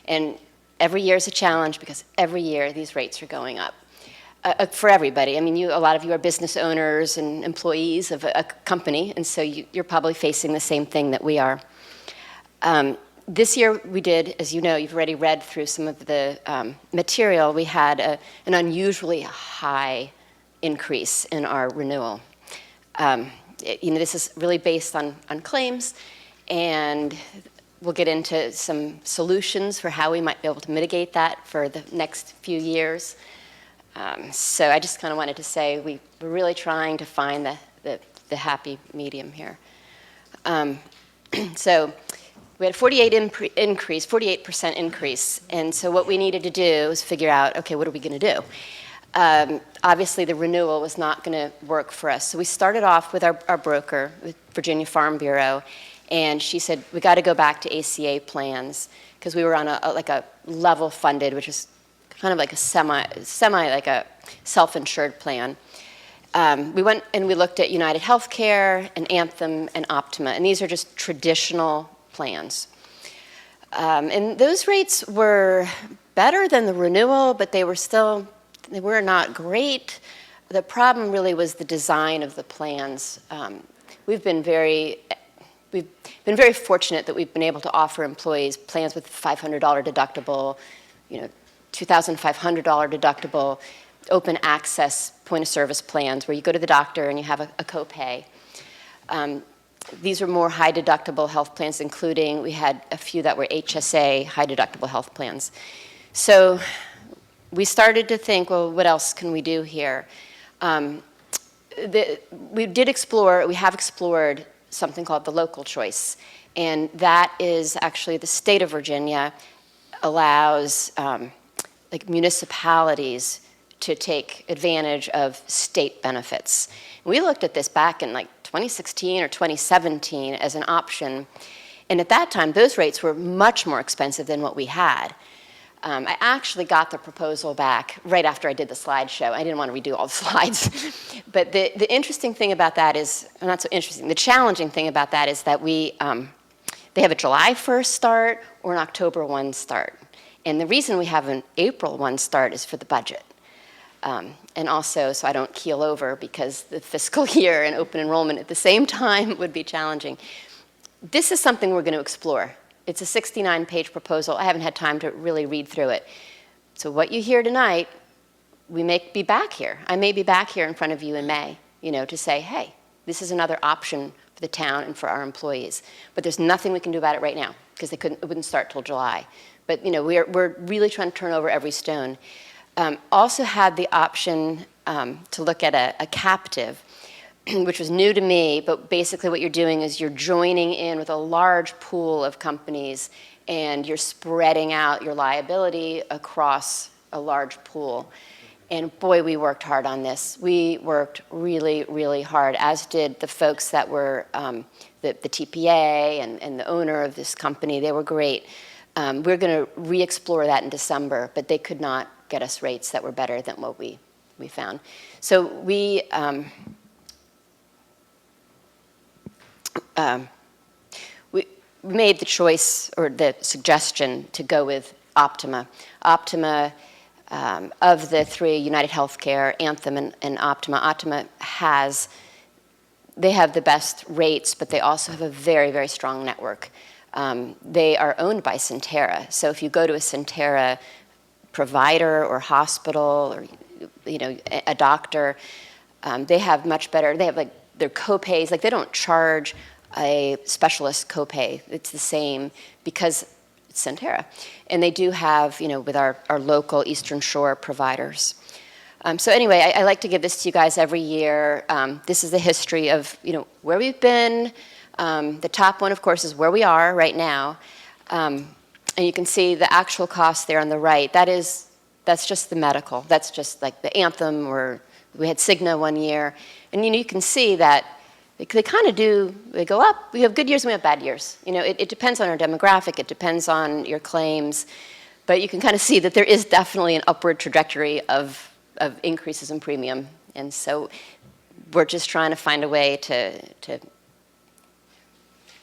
And every year is a challenge because every year these rates are going up. For everybody. I mean, a lot of you are business owners and employees of a company, and so you're probably facing the same thing that we are. This year we did, as you know, you've already read through some of the material, we had an unusually high increase in our renewal. This is really based on claims, and we'll get into some solutions for how we might be able to mitigate that for the next few years. So I just kind of wanted to say we're really trying to find the happy medium here. So we had a 48% increase, and so what we needed to do is figure out, okay, what are we going to do? Obviously, the renewal was not going to work for us, so we started off with our broker, with Virginia Farm Bureau, and she said, we got to go back to ACA plans, because we were on a level funded, which is kind of like a semi like a self-insured plan. We went and we looked at United Healthcare and Anthem and Optima, and these are just traditional plans. And those rates were better than the renewal, but they were not great. The problem really was the design of the plans. We've been very fortunate that we've been able to offer employees plans with $500 deductible, $2,500 deductible, open access point of service plans where you go to the doctor and you have a copay. These are more high deductible health plans, including we had a few that were HSA high deductible health plans. So we started to think, well, what else can we do here? We have explored something called the local choice, and that is actually the state of Virginia allows like municipalities to take advantage of state benefits. We looked at this back in like 2016 or 2017 as an option, and at that time those rates were much more expensive than what we had. I actually got the proposal back right after I did the slideshow. I didn't want to redo all the slides. But the interesting thing about that is, not so interesting, the challenging thing about that is that they have a July 1st start or an October 1 start. And the reason we have an April 1 start is for the budget. And also, so I don't keel over because the fiscal year and open enrollment at the same time would be challenging. This is something we're going to explore. It's a 69-page proposal. I haven't had time to really read through it. So what you hear tonight, we may be back here. I may be back here in front of you in May, to say, hey, this is another option for the town and for our employees. But there's nothing we can do about it right now because it wouldn't start till July. But we're really trying to turn over every stone. Also had the option to look at a captive, which was new to me, but basically what you're doing is you're joining in with a large pool of companies and you're spreading out your liability across a large pool. And boy, we worked hard on this. We worked really, really hard, as did the folks that were the TPA and the owner of this company. They were great. We're going to re-explore that in December, but they could not get us rates that were better than what we found. So we made the choice or the suggestion to go with Optima. Optima, of the three, United Healthcare, Anthem, and Optima they have the best rates, but they also have a very, very strong network. They are owned by Centera. So if you go to a Centera provider or hospital or a doctor, they have much better, they have like their copays, like they don't charge a specialist copay. It's the same because it's Centera. And they do have, with our local Eastern Shore providers. So anyway, I like to give this to you guys every year. This is the history of, where we've been. The top one, of course, is where we are right now. And you can see the actual cost there on the right. That's just the medical. That's just like the Anthem, or we had Cigna one year. And you can see that they kind of they go up. We have good years and we have bad years. It depends on our demographic. It depends on your claims. But you can kind of see that there is definitely an upward trajectory of increases in premium. And so we're just trying to find a way to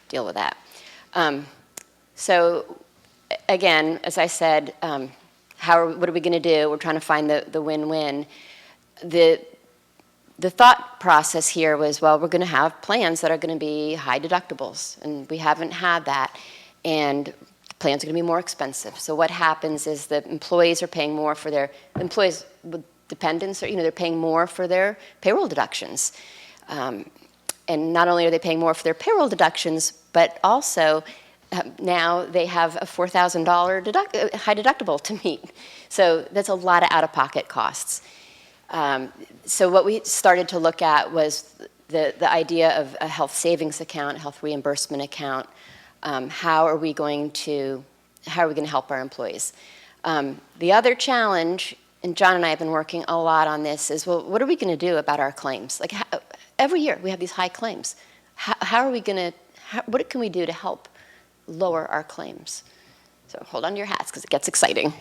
deal with that. So again, as I said, what are we going to do? We're trying to find the win-win. The thought process here was, well, we're going to have plans that are going to be high deductibles, and we haven't had that, and plans are going to be more expensive. So what happens is the employees are paying more for their employees with dependents, or they're paying more for their payroll deductions, and not only are they paying more for their payroll deductions, but also now they have a $4,000 high deductible to meet. So that's a lot of out-of-pocket costs. So what we started to look at was the idea of a health savings account, a health reimbursement account. How are we going to help our employees? The other challenge, and John and I have been working a lot on this, is, well, what are we going to do about our claims? Like every year we have these high claims. What can we do to help lower our claims? So hold on to your hats because it gets exciting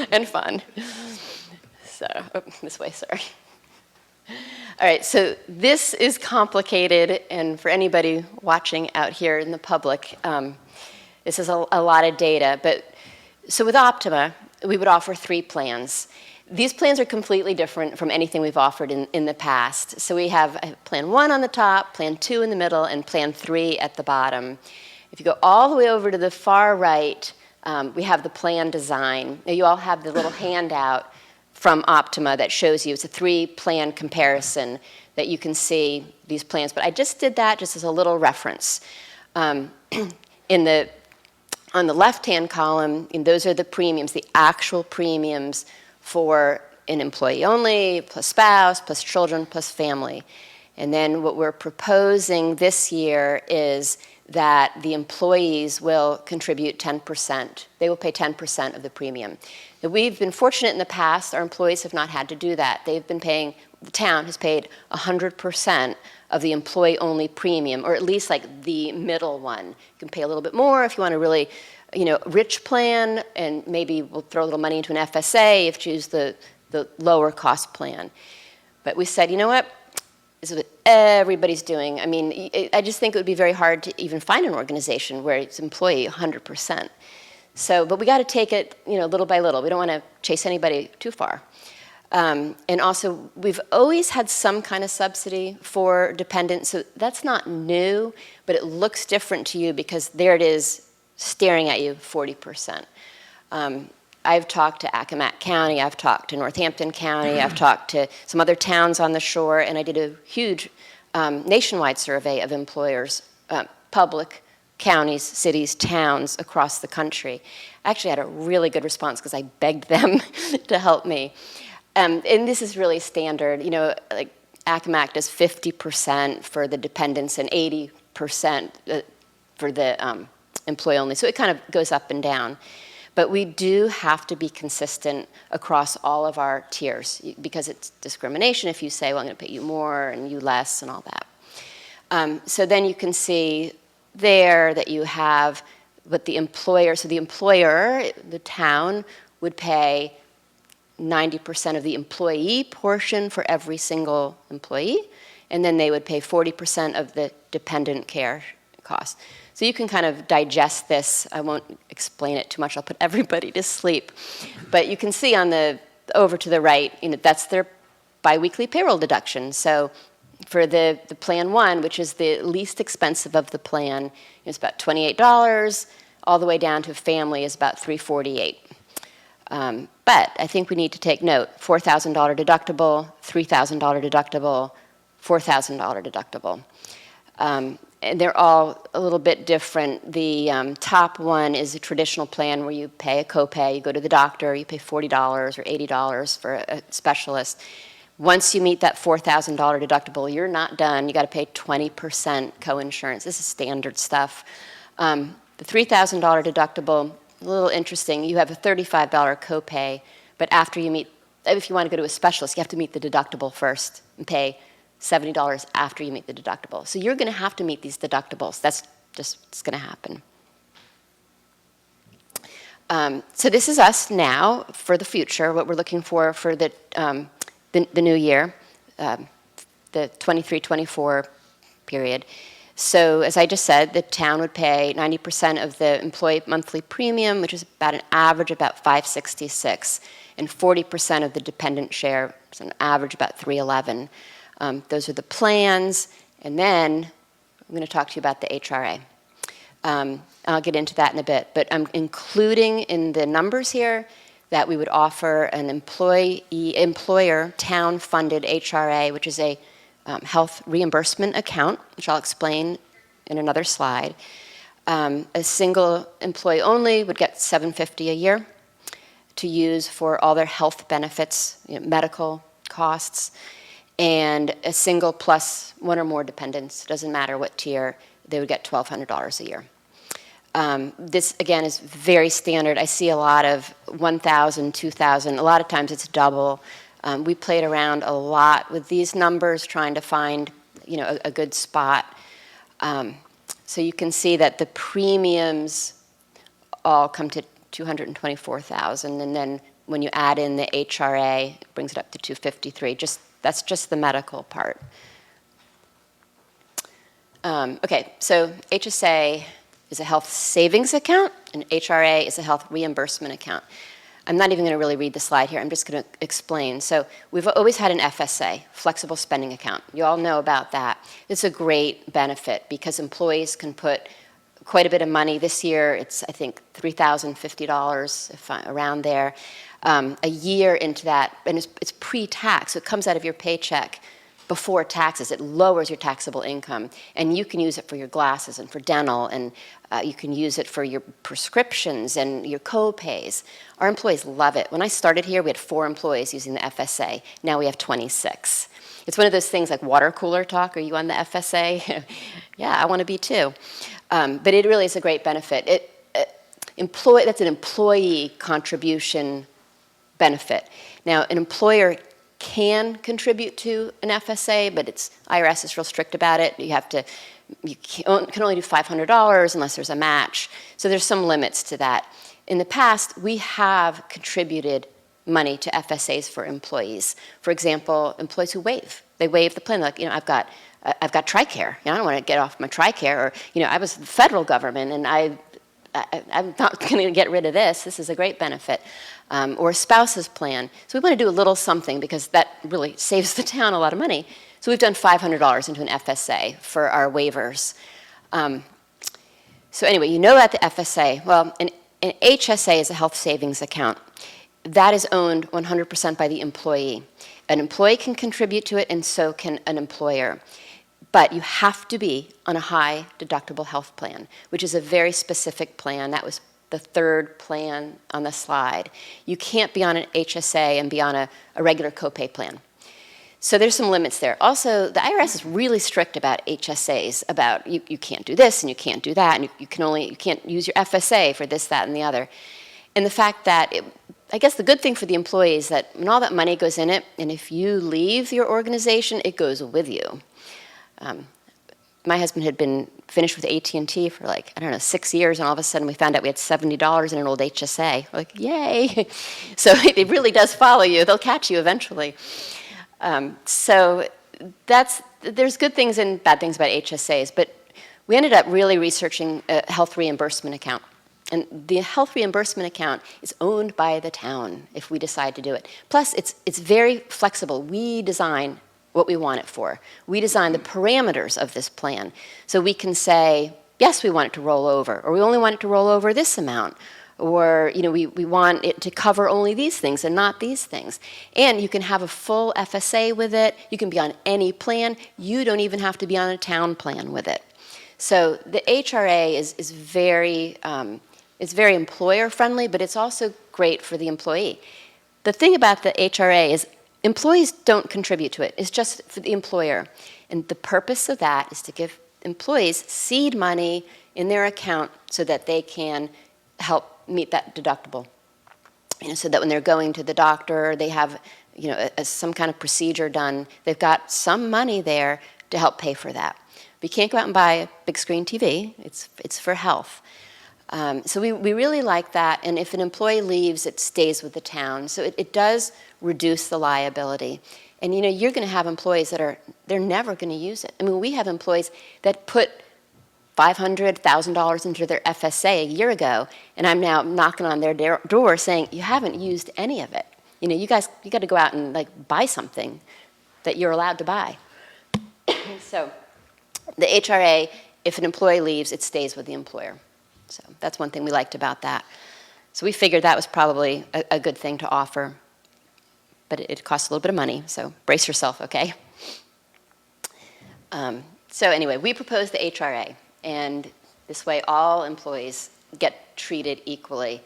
and fun. So, this way, sorry. All right, so this is complicated, and for anybody watching out here in the public, this is a lot of data. But so with Optima, we would offer 3 plans. These plans are completely different from anything we've offered in the past. So we have Plan 1 on the top, Plan 2 in the middle, and Plan 3 at the bottom. If you go all the way over to the far right, we have the plan design. Now, you all have the little handout from Optima that shows you, it's a 3-plan comparison that you can see these plans. But I just did that just as a little reference. On the left-hand column, and those are the premiums, the actual premiums for an employee only, plus spouse, plus children, plus family. And then what we're proposing this year is that the employees will contribute 10%. They will pay 10% of the premium. Now, we've been fortunate in the past, our employees have not had to do that. They've been paying, the town has paid 100% of the employee-only premium, or at least like the middle one. You can pay a little bit more if you want a really, rich plan, and maybe we'll throw a little money into an FSA if you choose the lower cost plan. But we said, you know what? This is what everybody's doing. I mean, I just think it would be very hard to even find an organization where it's employee 100%. So, but we got to take it, little by little. We don't want to chase anybody too far. And also, we've always had some kind of subsidy for dependents, so that's not new, but it looks different to you because there it is staring at you, 40%. I've talked to Accomack County, I've talked to Northampton County, I've talked to some other towns on the shore, and I did a huge nationwide survey of employers, public counties, cities, towns across the country. I actually had a really good response because I begged them to help me. And this is really standard. Like Accomack does 50% for the dependents and 80% for the employee only. So it kind of goes up and down. But we do have to be consistent across all of our tiers because it's discrimination if you say, well, I'm going to pay you more and you less and all that. So then you can see there that you have what the employer, so the employer, the town, would pay 90% of the employee portion for every single employee, and then they would pay 40% of the dependent care cost. So you can kind of digest this. I won't explain it too much. I'll put everybody to sleep. But you can see on the over to the right, that's their biweekly payroll deduction. So for the Plan 1, which is the least expensive of the plan, it's about $28, all the way down to family is about $348. But I think we need to take note, $4,000 deductible, $3,000 deductible, $4,000 deductible. And they're all a little bit different. The top one is a traditional plan where you pay a copay. You go to the doctor, you pay $40 or $80 for a specialist. Once you meet that $4,000 deductible, you're not done. You got to pay 20% coinsurance. This is standard stuff. The $3,000 deductible, a little interesting. You have a $35 copay, but after you meet, if you want to go to a specialist, you have to meet the deductible first and pay $70 after you meet the deductible. So you're going to have to meet these deductibles. That's just what's going to happen. So this is us now for the future, what we're looking for the new year, the 23-24 period. So as I just said, the town would pay 90% of the employee monthly premium, which is about an average about $566, and 40% of the dependent share, which is an average about $311. Those are the plans, and then I'm going to talk to you about the HRA. I'll get into that in a bit, but I'm including in the numbers here that we would offer an employer town-funded HRA, which is a health reimbursement account, which I'll explain in another slide. A single employee only would get $750 a year to use for all their health benefits, medical costs. And a single plus one or more dependents, doesn't matter what tier, they would get $1,200 a year. This, again, is very standard. I see a lot of $1,000, $2,000. A lot of times it's double. We played around a lot with these numbers, trying to find, a good spot. So you can see that the premiums all come to 224,000, and then when you add in the HRA, it brings it up to 253. That's just the medical part. Okay, so HSA is a health savings account, and HRA is a health reimbursement account. I'm not even going to really read the slide here. I'm just going to explain. So we've always had an FSA, flexible spending account. You all know about that. It's a great benefit because employees can put quite a bit of money. This year, it's, I think, $3,050, around there. A year into that, and it's pre-tax, so it comes out of your paycheck before taxes. It lowers your taxable income, and you can use it for your glasses and for dental, and you can use it for your prescriptions and your co-pays. Our employees love it. When I started here, we had 4 employees using the FSA. Now we have 26. It's one of those things like water cooler talk. Are you on the FSA? Yeah, I want to be too. But it really is a great benefit. That's an employee contribution benefit. Now, an employer can contribute to an FSA, but IRS is real strict about it. You can only do $500 unless there's a match. So there's some limits to that. In the past, we have contributed money to FSAs for employees. For example, employees who waive. They waive the plan. Like, I've got TRICARE. I don't want to get off my TRICARE. Or, I was the federal government, and I'm not going to get rid of this. This is a great benefit. Or a spouse's plan. So we want to do a little something because that really saves the town a lot of money. So we've done $500 into an FSA for our waivers. So anyway, you know about the FSA. Well, an HSA is a health savings account. That is owned 100% by the employee. An employee can contribute to it, and so can an employer. But you have to be on a high deductible health plan, which is a very specific plan. That was the third plan on the slide. You can't be on an HSA and be on a regular copay plan. So there's some limits there. Also, the IRS is really strict about HSAs, about you can't do this and you can't do that, and you can't use your FSA for this, that, and the other. And the fact that, I guess the good thing for the employee is that when all that money goes in it, and if you leave your organization, it goes with you. My husband had been finished with AT&T for 6 years, and all of a sudden we found out we had $70 in an old HSA. We're like, yay! So it really does follow you. They'll catch you eventually. So there's good things and bad things about HSAs, but we ended up really researching a health reimbursement account. And the health reimbursement account is owned by the town if we decide to do it. Plus, it's very flexible. We design what we want it for. We design the parameters of this plan. So we can say, yes, we want it to roll over, or we only want it to roll over this amount, or we want it to cover only these things and not these things. And you can have a full FSA with it. You can be on any plan. You don't even have to be on a town plan with it. So the HRA is very employer friendly, but it's also great for the employee. The thing about the HRA is employees don't contribute to it. It's just for the employer. And the purpose of that is to give employees seed money in their account so that they can help meet that deductible. So that when they're going to the doctor, they have some kind of procedure done, they've got some money there to help pay for that. But you can't go out and buy a big screen TV. It's for health. So we really like that, and if an employee leaves, it stays with the town. So it does reduce the liability. And you're going to have employees they're never going to use it. I mean, we have employees that put $500, $1,000 into their FSA a year ago, and I'm now knocking on their door saying, you haven't used any of it. You got to go out and buy something that you're allowed to buy. So the HRA, if an employee leaves, it stays with the employer. So that's one thing we liked about that. So we figured that was probably a good thing to offer, but it costs a little bit of money, so brace yourself, okay? So anyway, we proposed the HRA, and this way all employees get treated equally.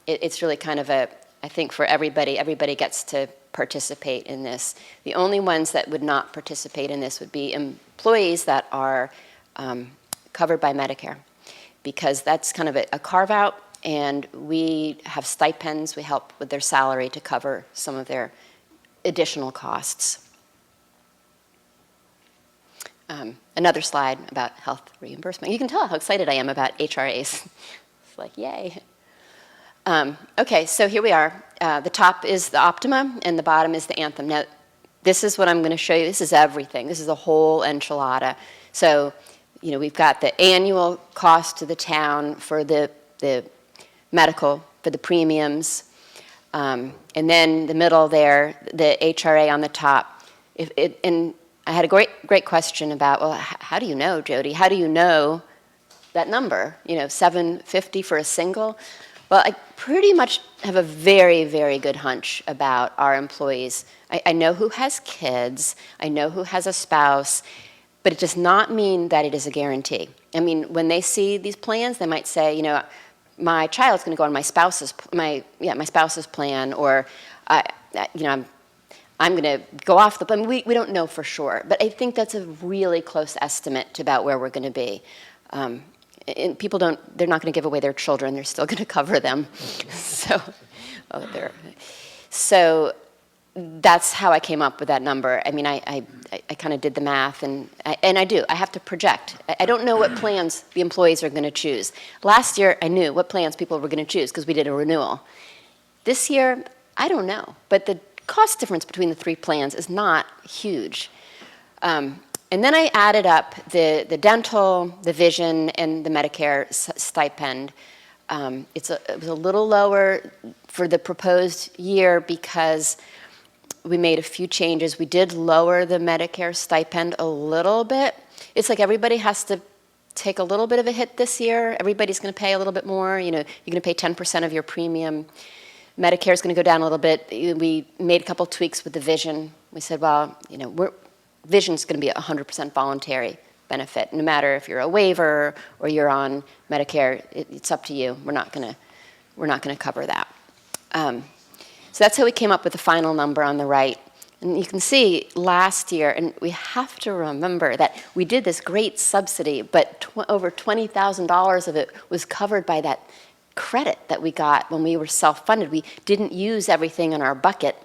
It's really kind of I think for everybody gets to participate in this. The only ones that would not participate in this would be employees that are covered by Medicare, because that's kind of a carve-out, and we have stipends. We help with their salary to cover some of their additional costs. Another slide about health reimbursement. You can tell how excited I am about HRAs. It's like, yay. Okay, so here we are. The top is the Optima, and the bottom is the Anthem. Now, this is what I'm going to show you. This is everything. This is a whole enchilada. So, you know, we've got the annual cost to the town for the medical, for the premiums, and then the middle there, the HRA on the top. And I had a great question about, well, how do you know, Jody? How do you know that number? You know, $750 for a single? Well, I pretty much have a very, very good hunch about our employees. I know who has kids, I know who has a spouse, but it does not mean that it is a guarantee. I mean, when they see these plans, they might say, you know, my child's going to go on my spouse's plan, or you know, I'm going to go off the plan. We don't know for sure, but I think that's a really close estimate to about where we're going to be. And people they're not going to give away their children. They're still going to cover them. So that's how I came up with that number. I mean, I kind of did the math, and I have to project. I don't know what plans the employees are going to choose. Last year, I knew what plans people were going to choose because we did a renewal. This year, I don't know, but the cost difference between the three plans is not huge. And then I added up the dental, the vision, and the Medicare stipend. It was a little lower for the proposed year because we made a few changes. We did lower the Medicare stipend a little bit. It's like everybody has to take a little bit of a hit this year. Everybody's going to pay a little bit more. You know, you're going to pay 10% of your premium. Medicare is going to go down a little bit. We made a couple tweaks with the vision. We said, well, you know, vision's going to be a 100% voluntary benefit. No matter if you're a waiver or you're on Medicare, it's up to you. We're not going to cover that. So that's how we came up with the final number on the right. And you can see last year, and we have to remember that we did this great subsidy, but over $20,000 of it was covered by that credit that we got when we were self-funded. We didn't use everything in our bucket,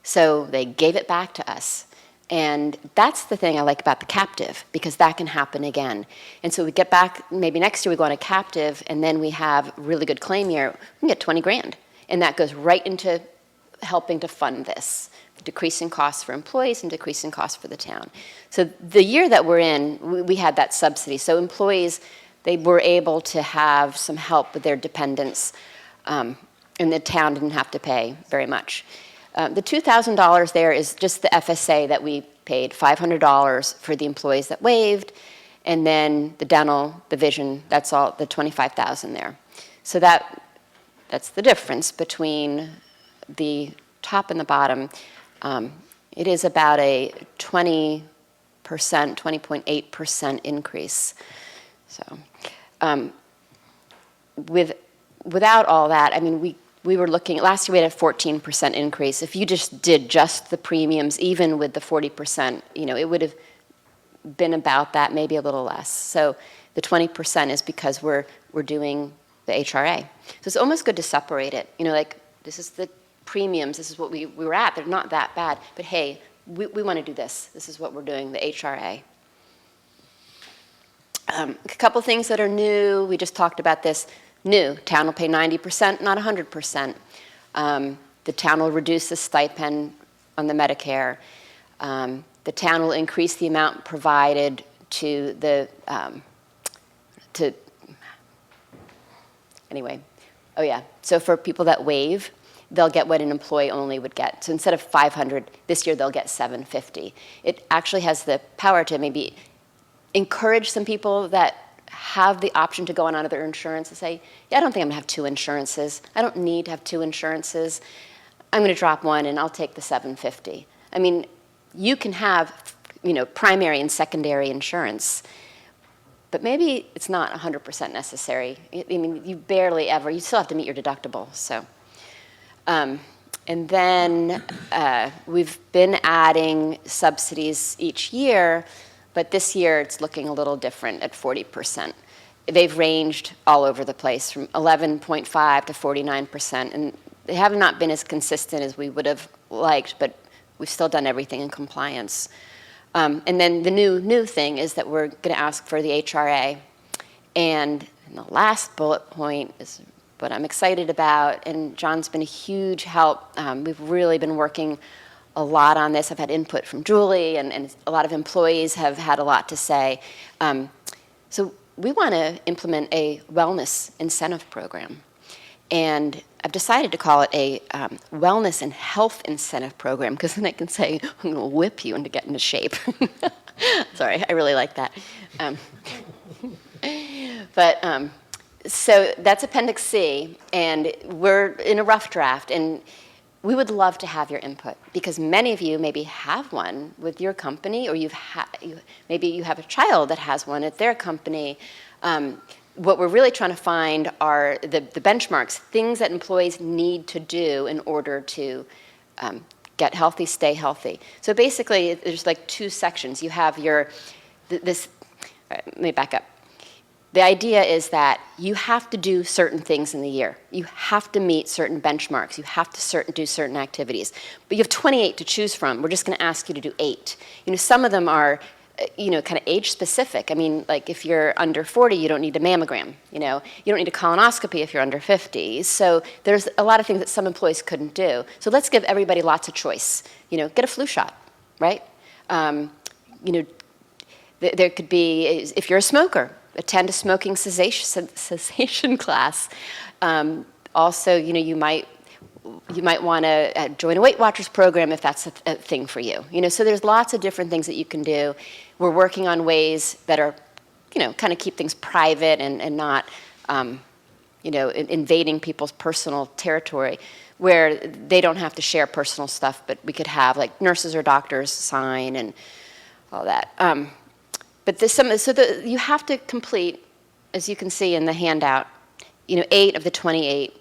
so they gave it back to us. And that's the thing I like about the captive, because that can happen again. And so we get back, maybe next year we go on a captive, and then we have a really good claim year, we can get 20 grand. And that goes right into helping to fund this, decreasing costs for employees and decreasing costs for the town. So the year that we're in, we had that subsidy. So employees, they were able to have some help with their dependents, and the town didn't have to pay very much. The $2,000 there is just the FSA that we paid, $500 for the employees that waived, and then the dental, the vision, that's all, the $25,000 there. So that's the difference between the top and the bottom. It is about a 20.8% increase. So without all that, I mean, we were looking, last year we had a 14% increase. If you just did just the premiums, even with the 40%, you know, it would have been about that, maybe a little less. So the 20% is because we're doing the HRA. So it's almost good to separate it. You know, like, this is the premiums, this is what we were at. They're not that bad, but hey, we want to do this. This is what we're doing, the HRA. A couple things that are new. We just talked about this. New, town will pay 90%, not 100%. The town will reduce the stipend on the Medicare. The town will increase the amount provided to the, anyway. Oh yeah, so for people that waive, they'll get what an employee only would get. So instead of 500, this year they'll get 750. It actually has the power to maybe encourage some people that have the option to go on other insurance and say, yeah, I don't think I'm gonna have two insurances. I don't need to have two insurances. I'm gonna drop one and I'll take the 750. I mean, you can have, you know, primary and secondary insurance, but maybe it's not 100% necessary. I mean, you barely ever, you still have to meet your deductible, so. And then we've been adding subsidies each year, but this year it's looking a little different at 40%. They've ranged all over the place from 11.5 to 49%, and they have not been as consistent as we would have liked, but we've still done everything in compliance. And then the new thing is that we're going to ask for the HRA, and And the last bullet point is what I'm excited about, and John's been a huge help. We've really been working a lot on this. I've had input from Julie, and a lot of employees have had a lot to say. So we want to implement a wellness incentive program. And I've decided to call it a wellness and health incentive program, because then I can say, I'm going to whip you into getting into shape. Sorry, I really like that. So that's Appendix C, and we're in a rough draft, and we would love to have your input, because many of you maybe have one with your company, or maybe you have a child that has one at their company. What we're really trying to find are the benchmarks, things that employees need to do in order to get healthy, stay healthy. So basically, there's like two sections. You have let me back up. The idea is that you have to do certain things in the year. You have to meet certain benchmarks. You have to do certain activities. But you have 28 to choose from. We're just going to ask you to do 8. Some of them are, kind of age specific. I mean, like if you're under 40, you don't need a mammogram. You don't need a colonoscopy if you're under 50. So there's a lot of things that some employees couldn't do. So let's give everybody lots of choice. Get a flu shot, right? There could be, if you're a smoker, attend a smoking cessation class. Also, you might want to join a Weight Watchers program if that's a thing for you. So there's lots of different things that you can do. We're working on ways that are, kind of keep things private and not, invading people's personal territory, where they don't have to share personal stuff, but we could have like nurses or doctors sign and all that. You have to complete, as you can see in the handout, 8 of the 28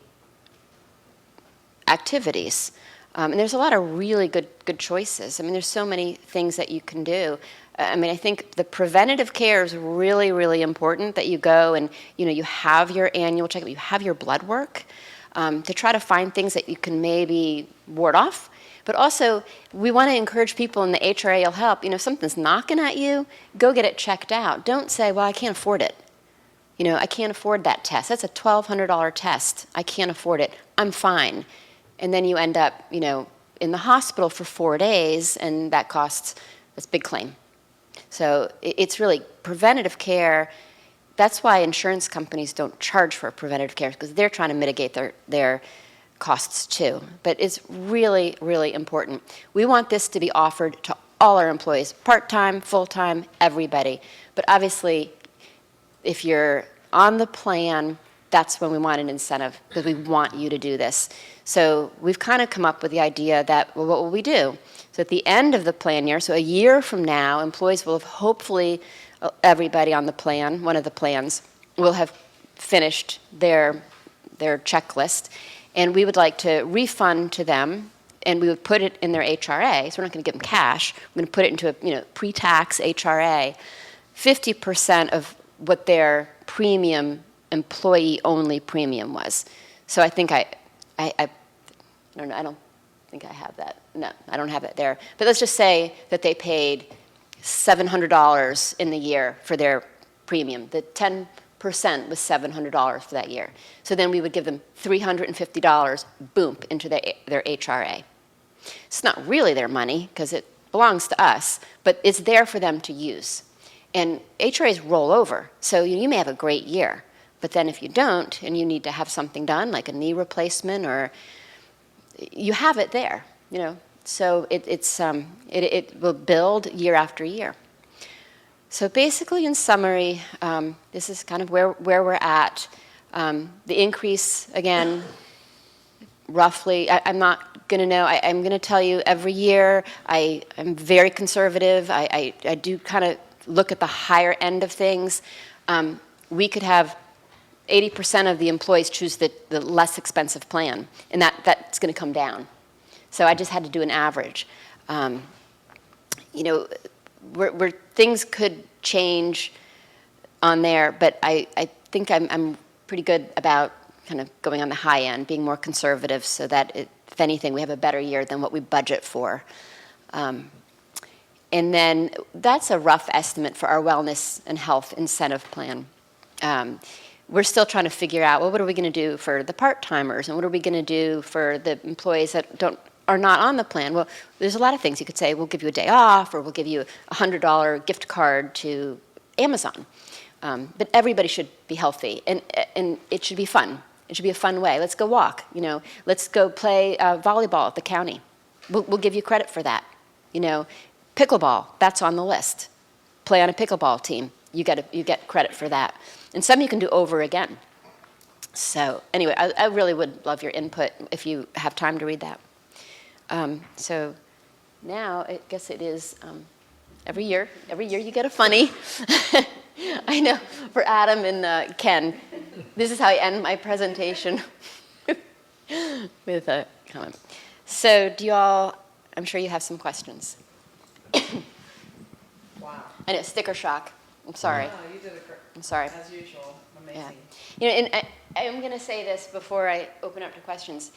activities. And there's a lot of really good choices. I mean, there's so many things that you can do. I think the preventative care is really, really important, that you go and, you have your annual checkup, you have your blood work, to try to find things that you can maybe ward off. But also, we want to encourage people in the HRA will help. If something's knocking at you, go get it checked out. Don't say, well, I can't afford it. I can't afford that test. That's a $1,200 test. I can't afford it. I'm fine. And then you end up, in the hospital for 4 days, and that's a big claim. So it's really preventative care. That's why insurance companies don't charge for preventative care, because they're trying to mitigate their costs too. But it's really, really important. We want this to be offered to all our employees, part-time, full-time, everybody. But obviously, if you're on the plan, that's when we want an incentive, because we want you to do this. So we've kind of come up with the idea that, well, what will we do? So at the end of the plan year, so a year from now, employees will have hopefully, everybody on the plan, one of the plans, will have finished their checklist. And we would like to refund to them, and we would put it in their HRA. So we're not going to give them cash. We're going to put it into a pre-tax HRA, 50% of what their premium, employee-only premium was. So I think I don't know. I don't think I have that. No, I don't have it there. But let's just say that they paid $700 in the year for their premium. The 10% was $700 for that year. So then we would give them $350, boom, into their HRA. It's not really their money, because it belongs to us, but it's there for them to use. And HRAs roll over, so you may have a great year, but then if you don't, and you need to have something done, like a knee replacement, or you have it there, So it will build year after year. So basically, in summary, this is kind of where we're at. The increase, again, roughly, I'm not going to know. I'm going to tell you every year. I'm very conservative. I do kind of look at the higher end of things. We could have 80% of the employees choose the less expensive plan, and that's going to come down. So I just had to do an average. Where things could change on there, but I think I'm pretty good about kind of going on the high end, being more conservative, so that if anything, we have a better year than what we budget for. And then that's a rough estimate for our wellness and health incentive plan. we're still trying to figure out, well, what are we going to do for the part-timers, and what are we going to do for the employees that are not on the plan? Well, there's a lot of things you could say. We'll give you a day off, or we'll give you a $100 gift card to Amazon. But everybody should be healthy, and it should be fun. It should be a fun way. Let's go walk. Let's go play volleyball at the county. We'll give you credit for that. Pickleball, that's on the list. Play on a pickleball team. You get credit for that. And some you can do over again. So anyway, I really would love your input if you have time to read that. So now I guess it is every year you get a funny. I know, for Adam and Ken, this is how I end my presentation with a comment. So do you all, I'm sure you have some questions. Wow. I know, sticker shock. I'm sorry. No, you did it great. I'm sorry. As usual, amazing. Yeah. And I'm going to say this before I open up to questions.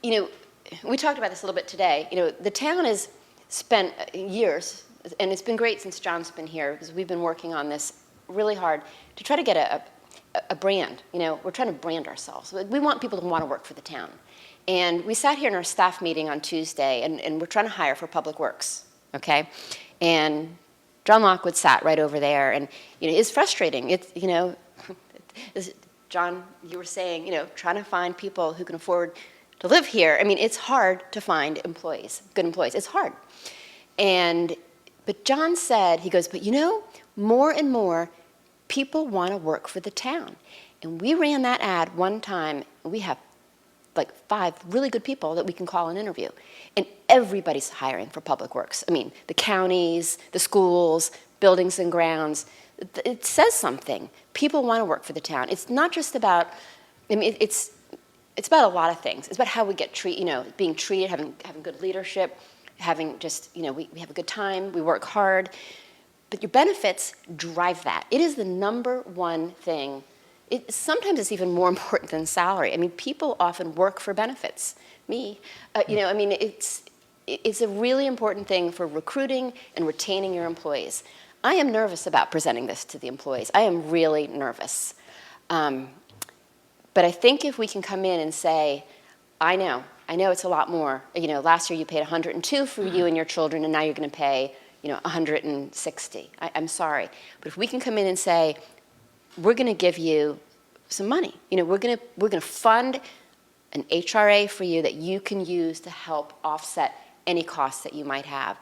We talked about this a little bit today. The town has spent years, and it's been great since John's been here, because we've been working on this really hard to try to get a brand. We're trying to brand ourselves. We want people to want to work for the town. And we sat here in our staff meeting on Tuesday, and we're trying to hire for Public Works, okay? And John Lockwood sat right over there, and it's frustrating. John, you were saying, trying to find people who can afford to live here. I mean, it's hard to find employees, good employees. It's hard. But John said, he goes, but more and more people want to work for the town. And we ran that ad one time, and we have like 5 really good people that we can call and interview. And everybody's hiring for Public Works. I mean, the counties, the schools, buildings and grounds. It says something. People want to work for the town. It's not just about, it's about a lot of things. It's about how we get treated, being treated, having good leadership, having just, we have a good time, we work hard. But your benefits drive that. It is the number one thing. Sometimes it's even more important than salary. People often work for benefits. Me, it's a really important thing for recruiting and retaining your employees. I am nervous about presenting this to the employees. I am really nervous. But I think if we can come in and say, I know it's a lot more. Last year you paid $102 for you and your children, and now you're going to pay, $160. I'm sorry. But if we can come in and say, we're going to give you some money. We're going to fund an HRA for you that you can use to help offset any costs that you might have.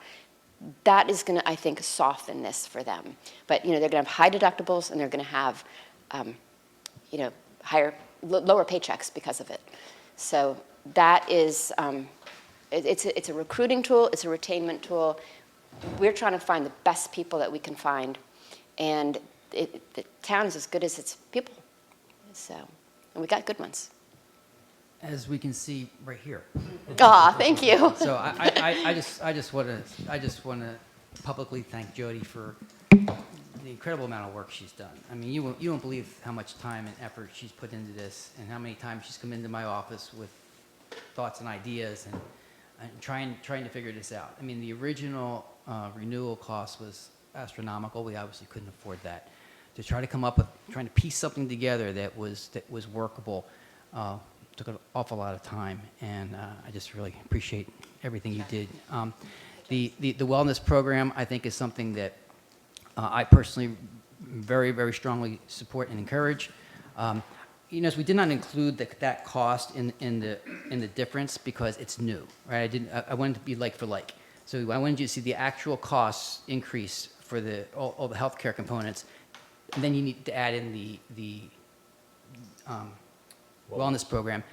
That is going to, I think, soften this for them. But they're going to have high deductibles, and they're going to have, lower paychecks because of it. So that is, it's a recruiting tool. It's a retainment tool. We're trying to find the best people that we can find, and the town is as good as its people. So, and we got good ones. As we can see right here. Thank you. So I just want to publicly thank Jody for the incredible amount of work she's done. You won't believe how much time and effort she's put into this, and how many times she's come into my office with thoughts and ideas and trying to figure this out. The original renewal cost was astronomical. We obviously couldn't afford that. To try to come up with, trying to piece something together that was workable, took an awful lot of time, and I just really appreciate everything you did. The wellness program, I think, is something that I personally very, very strongly support and encourage. We did not include that cost in the difference because it's new, right? I wanted to be like for like. So I wanted you to see the actual costs increase for all the healthcare components, and then you need to add in the wellness program.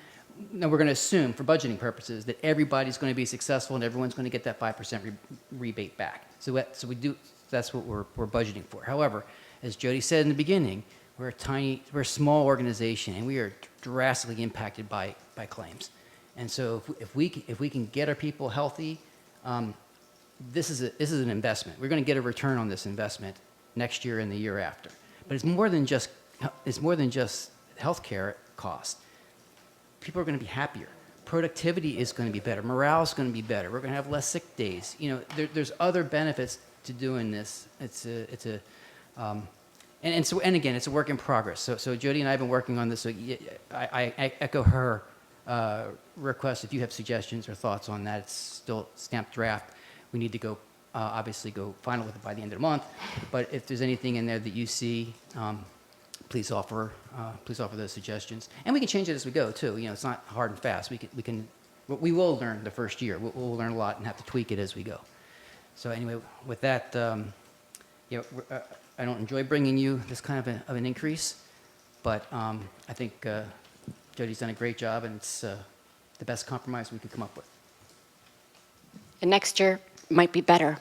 Now we're going to assume, for budgeting purposes, that everybody's going to be successful and everyone's going to get that 5% rebate back. So we do. That's what we're budgeting for. However, as Jody said in the beginning, we're a small organization, and we are drastically impacted by claims. And so if we can get our people healthy, this is an investment. We're going to get a return on this investment next year and the year after. But it's more than just healthcare costs. People are going to be happier. Productivity is going to be better. Morale is going to be better. We're going to have less sick days. There's other benefits to doing this. It's And again, it's a work in progress. So Jody and I have been working on this, so I echo her request. If you have suggestions or thoughts on that, it's still stamped draft. We need to go, obviously go final with it by the end of the month. But if there's anything in there that you see, please offer those suggestions. And we can change it as we go too. You know, it's not hard and fast. We will learn the first year. We'll learn a lot and have to tweak it as we go. So anyway, with that, I don't enjoy bringing you this kind of an increase, but I think Jody's done a great job, and it's the best compromise we could come up with. And next year might be better.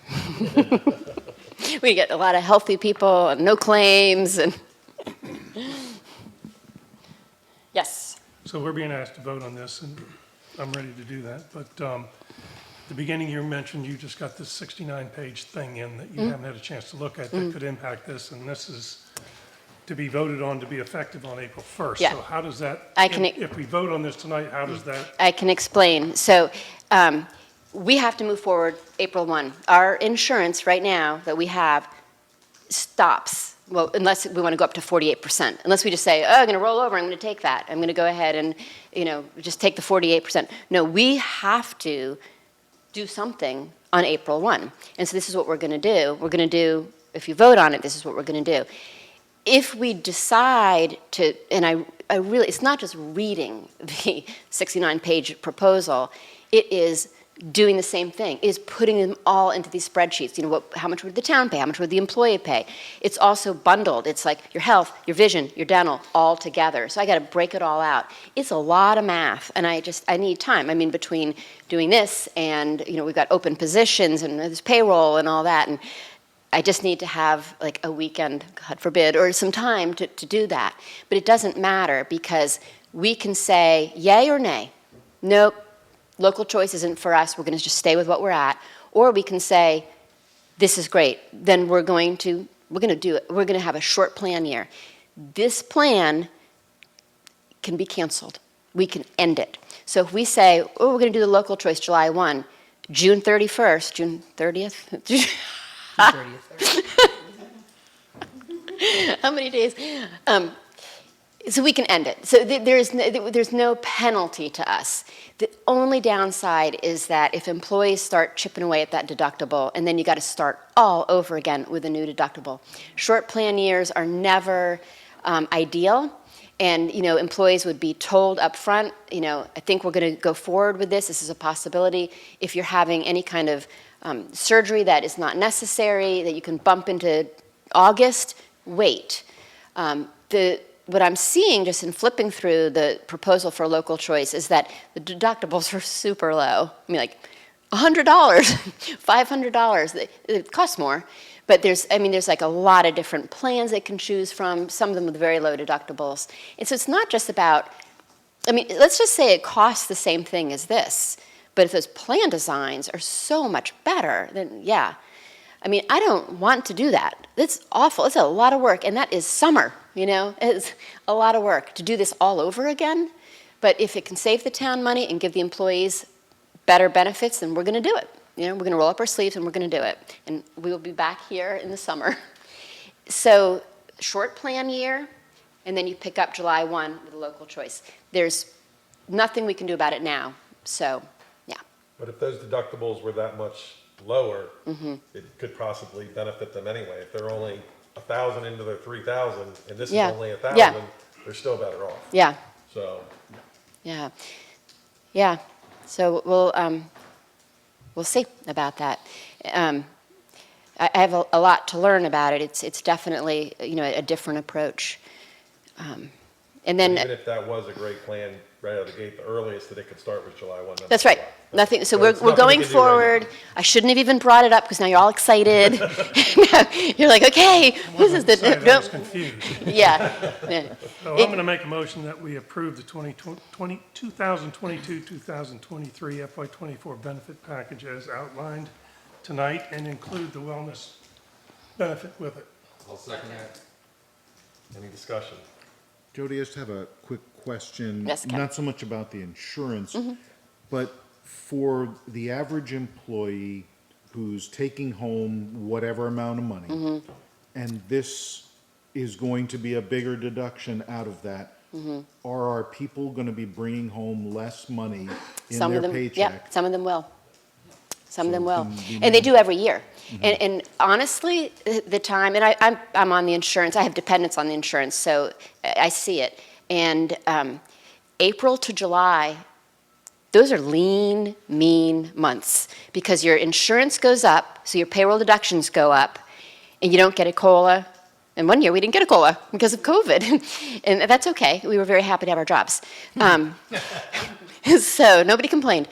We get a lot of healthy people and no claims and. Yes. So we're being asked to vote on this, and I'm ready to do that. But at the beginning, you mentioned you just got this 69-page thing in that you haven't had a chance to look at that could impact this, and this is to be voted on to be effective on April 1st. Yeah. So how does that, I can- if we vote on this tonight, how does that? I can explain. So we have to move forward April 1. Our insurance right now that we have stops, well, unless we want to go up to 48%. Unless we just say, oh, I'm going to roll over, I'm going to take that. I'm going to go ahead and, just take the 48%. No, we have to do something on April 1. And so this is what we're going to do. We're going to do, if you vote on it, this is what we're going to do. If we decide to, and I really, it's not just reading the 69-page proposal, it is doing the same thing, is putting them all into these spreadsheets. How much would the town pay? How much would the employee pay? It's also bundled. It's like your health, your vision, your dental, all together. So I got to break it all out. It's a lot of math, and I need time. I mean, between doing this and, we've got open positions and there's payroll and all that, and I just need to have like a weekend, God forbid, or some time to do that. But it doesn't matter because we can say yay or nay. Nope, local choice isn't for us. We're going to just stay with what we're at. Or we can say this is great. Then we're going to do it. We're going to have a short plan year. This plan can be canceled. We can end it. So if we say, oh, we're going to do the local choice July 1, June 31st, June 30th. How many days? So we can end it. So there's no penalty to us. The only downside is that if employees start chipping away at that deductible, and then you got to start all over again with a new deductible. Short plan years are never ideal. And, employees would be told up front, I think we're going to go forward with this. This is a possibility. If you're having any kind of surgery that is not necessary, that you can bump into August, wait. What I'm seeing just in flipping through the proposal for local choice is that the deductibles are super low. I mean, like $100, $500. It costs more, but there's like a lot of different plans they can choose from, some of them with very low deductibles. And so it's not just about, let's just say it costs the same thing as this. But if those plan designs are so much better, then yeah. I don't want to do that. It's awful. It's a lot of work, and that is summer, It's a lot of work to do this all over again. But if it can save the town money and give the employees better benefits, then we're going to do it. We're going to roll up our sleeves, and we're going to do it. And we will be back here in the summer. So short plan year, and then you pick up July 1 with a local choice. There's nothing we can do about it now, so... But if those deductibles were that much lower, it could possibly benefit them anyway. If they're only 1,000 into their 3,000, and this is only 1,000, they're still better off. Yeah. So. Yeah. So we'll see about that. I have a lot to learn about it. It's definitely a different approach. And then even if that was a great plan right out of the gate, the earliest that it could start was July 1. That's right. Nothing. So we're going forward. I shouldn't have even brought it up because now you're all excited. You're like, okay, this is the. I was confused. Yeah. So I'm going to make a motion that we approve the 2022-2023 FY24 benefit package as outlined tonight and include the wellness benefit with it. I'll second that. Any discussion? Jody, I just have a quick question. Yes, Ken. Not so much about the insurance, but for the average employee who's taking home whatever amount of money, and this is going to be a bigger deduction out of that. Or are people gonna be bringing home less money in Some their of them, paycheck? yep, some of them will. Some of them So will. can we And they manage- do every year. And honestly, the time, and I'm on the insurance, I have dependents on the insurance, so I see it. And April to July, those are lean, mean months because your insurance goes up, so your payroll deductions go up, and you don't get a COLA. And one year, we didn't get a COLA because of COVID. And that's okay. We were very happy to have our jobs. So nobody complained.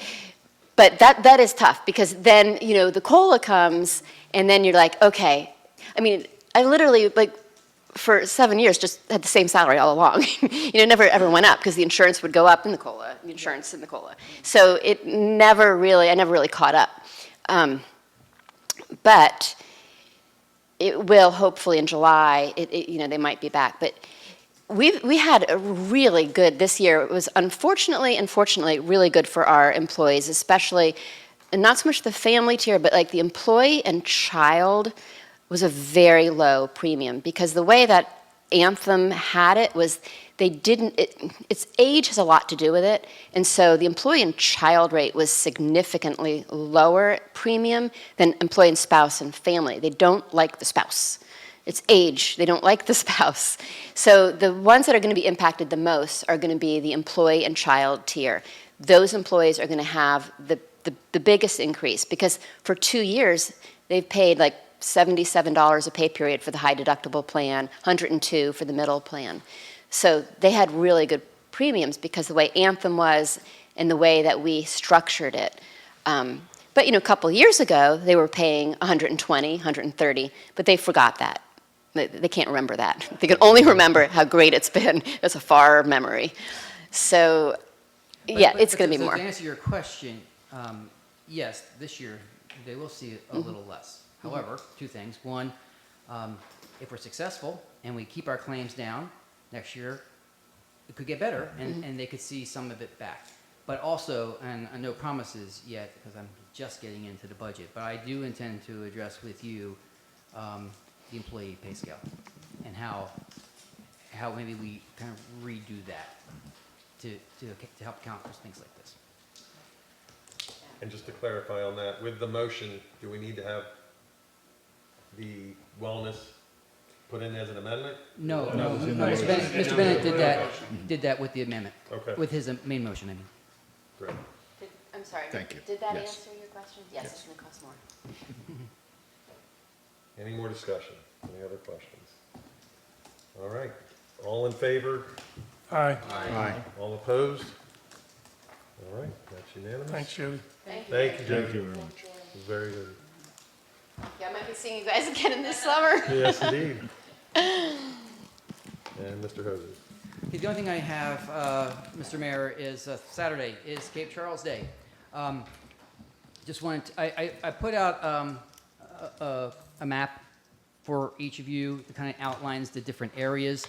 But that is tough because then, you know, the COLA comes and then you're like, okay. I mean, I literally, like, for 7 years just had the same salary all along. You know, it never ever went up because the insurance would go up in the COLA, the insurance in the COLA. So I never really caught up. But it will hopefully in July, you know, they might be back. But we had a really good, this year. It was unfortunately really good for our employees, especially, and not so much the family tier, but like the employee and child was a very low premium because the way that Anthem had it was its age has a lot to do with it, and so the employee and child rate was significantly lower premium than employee and spouse and family. They don't like the spouse. It's age. They don't like the spouse. So the ones that are going to be impacted the most are going to be the employee and child tier. Those employees are going to have the biggest increase because for 2 years they've paid like $77 a pay period for the high deductible plan, $102 for the middle plan. So they had really good premiums because the way Anthem was and the way that we structured it. But you know, a couple years ago, they were paying $120, $130, but they forgot that. They can't remember that. They can only remember how great it's been. It's a far memory. So, yeah, it's going to be more. To answer your question, yes, this year they will see a little less. However, two things. One, if we're successful and we keep our claims down next year, it could get better and they could see some of it back. But also, and no promises yet because I'm just getting into the budget, but I do intend to address with you the employee pay scale and how maybe we kind of redo that to help account for things like this. And just to clarify on that, with the motion, do we need to have the wellness put in as an amendment? No, was in the Mr. Bennett, Mr. Bennett did that with the amendment. Okay. With his main motion, I mean. Great. I'm sorry. Thank you. Did that Yes. answer your question? Yes, it's going to cost more. Any more discussion? Any other questions? All right. All in favor? Aye. Aye. All opposed? All right, that's unanimous. Thanks, Jody. Thank you, Thank Jody. you very much. It was very good. Yeah, I might be seeing you guys again in this summer. Yes, indeed. And Mr. Hoses. Okay, the only thing I have, Mr. Mayor, is Saturday is Cape Charles Day. Just wanted to, I put out a map for each of you that kind of outlines the different areas.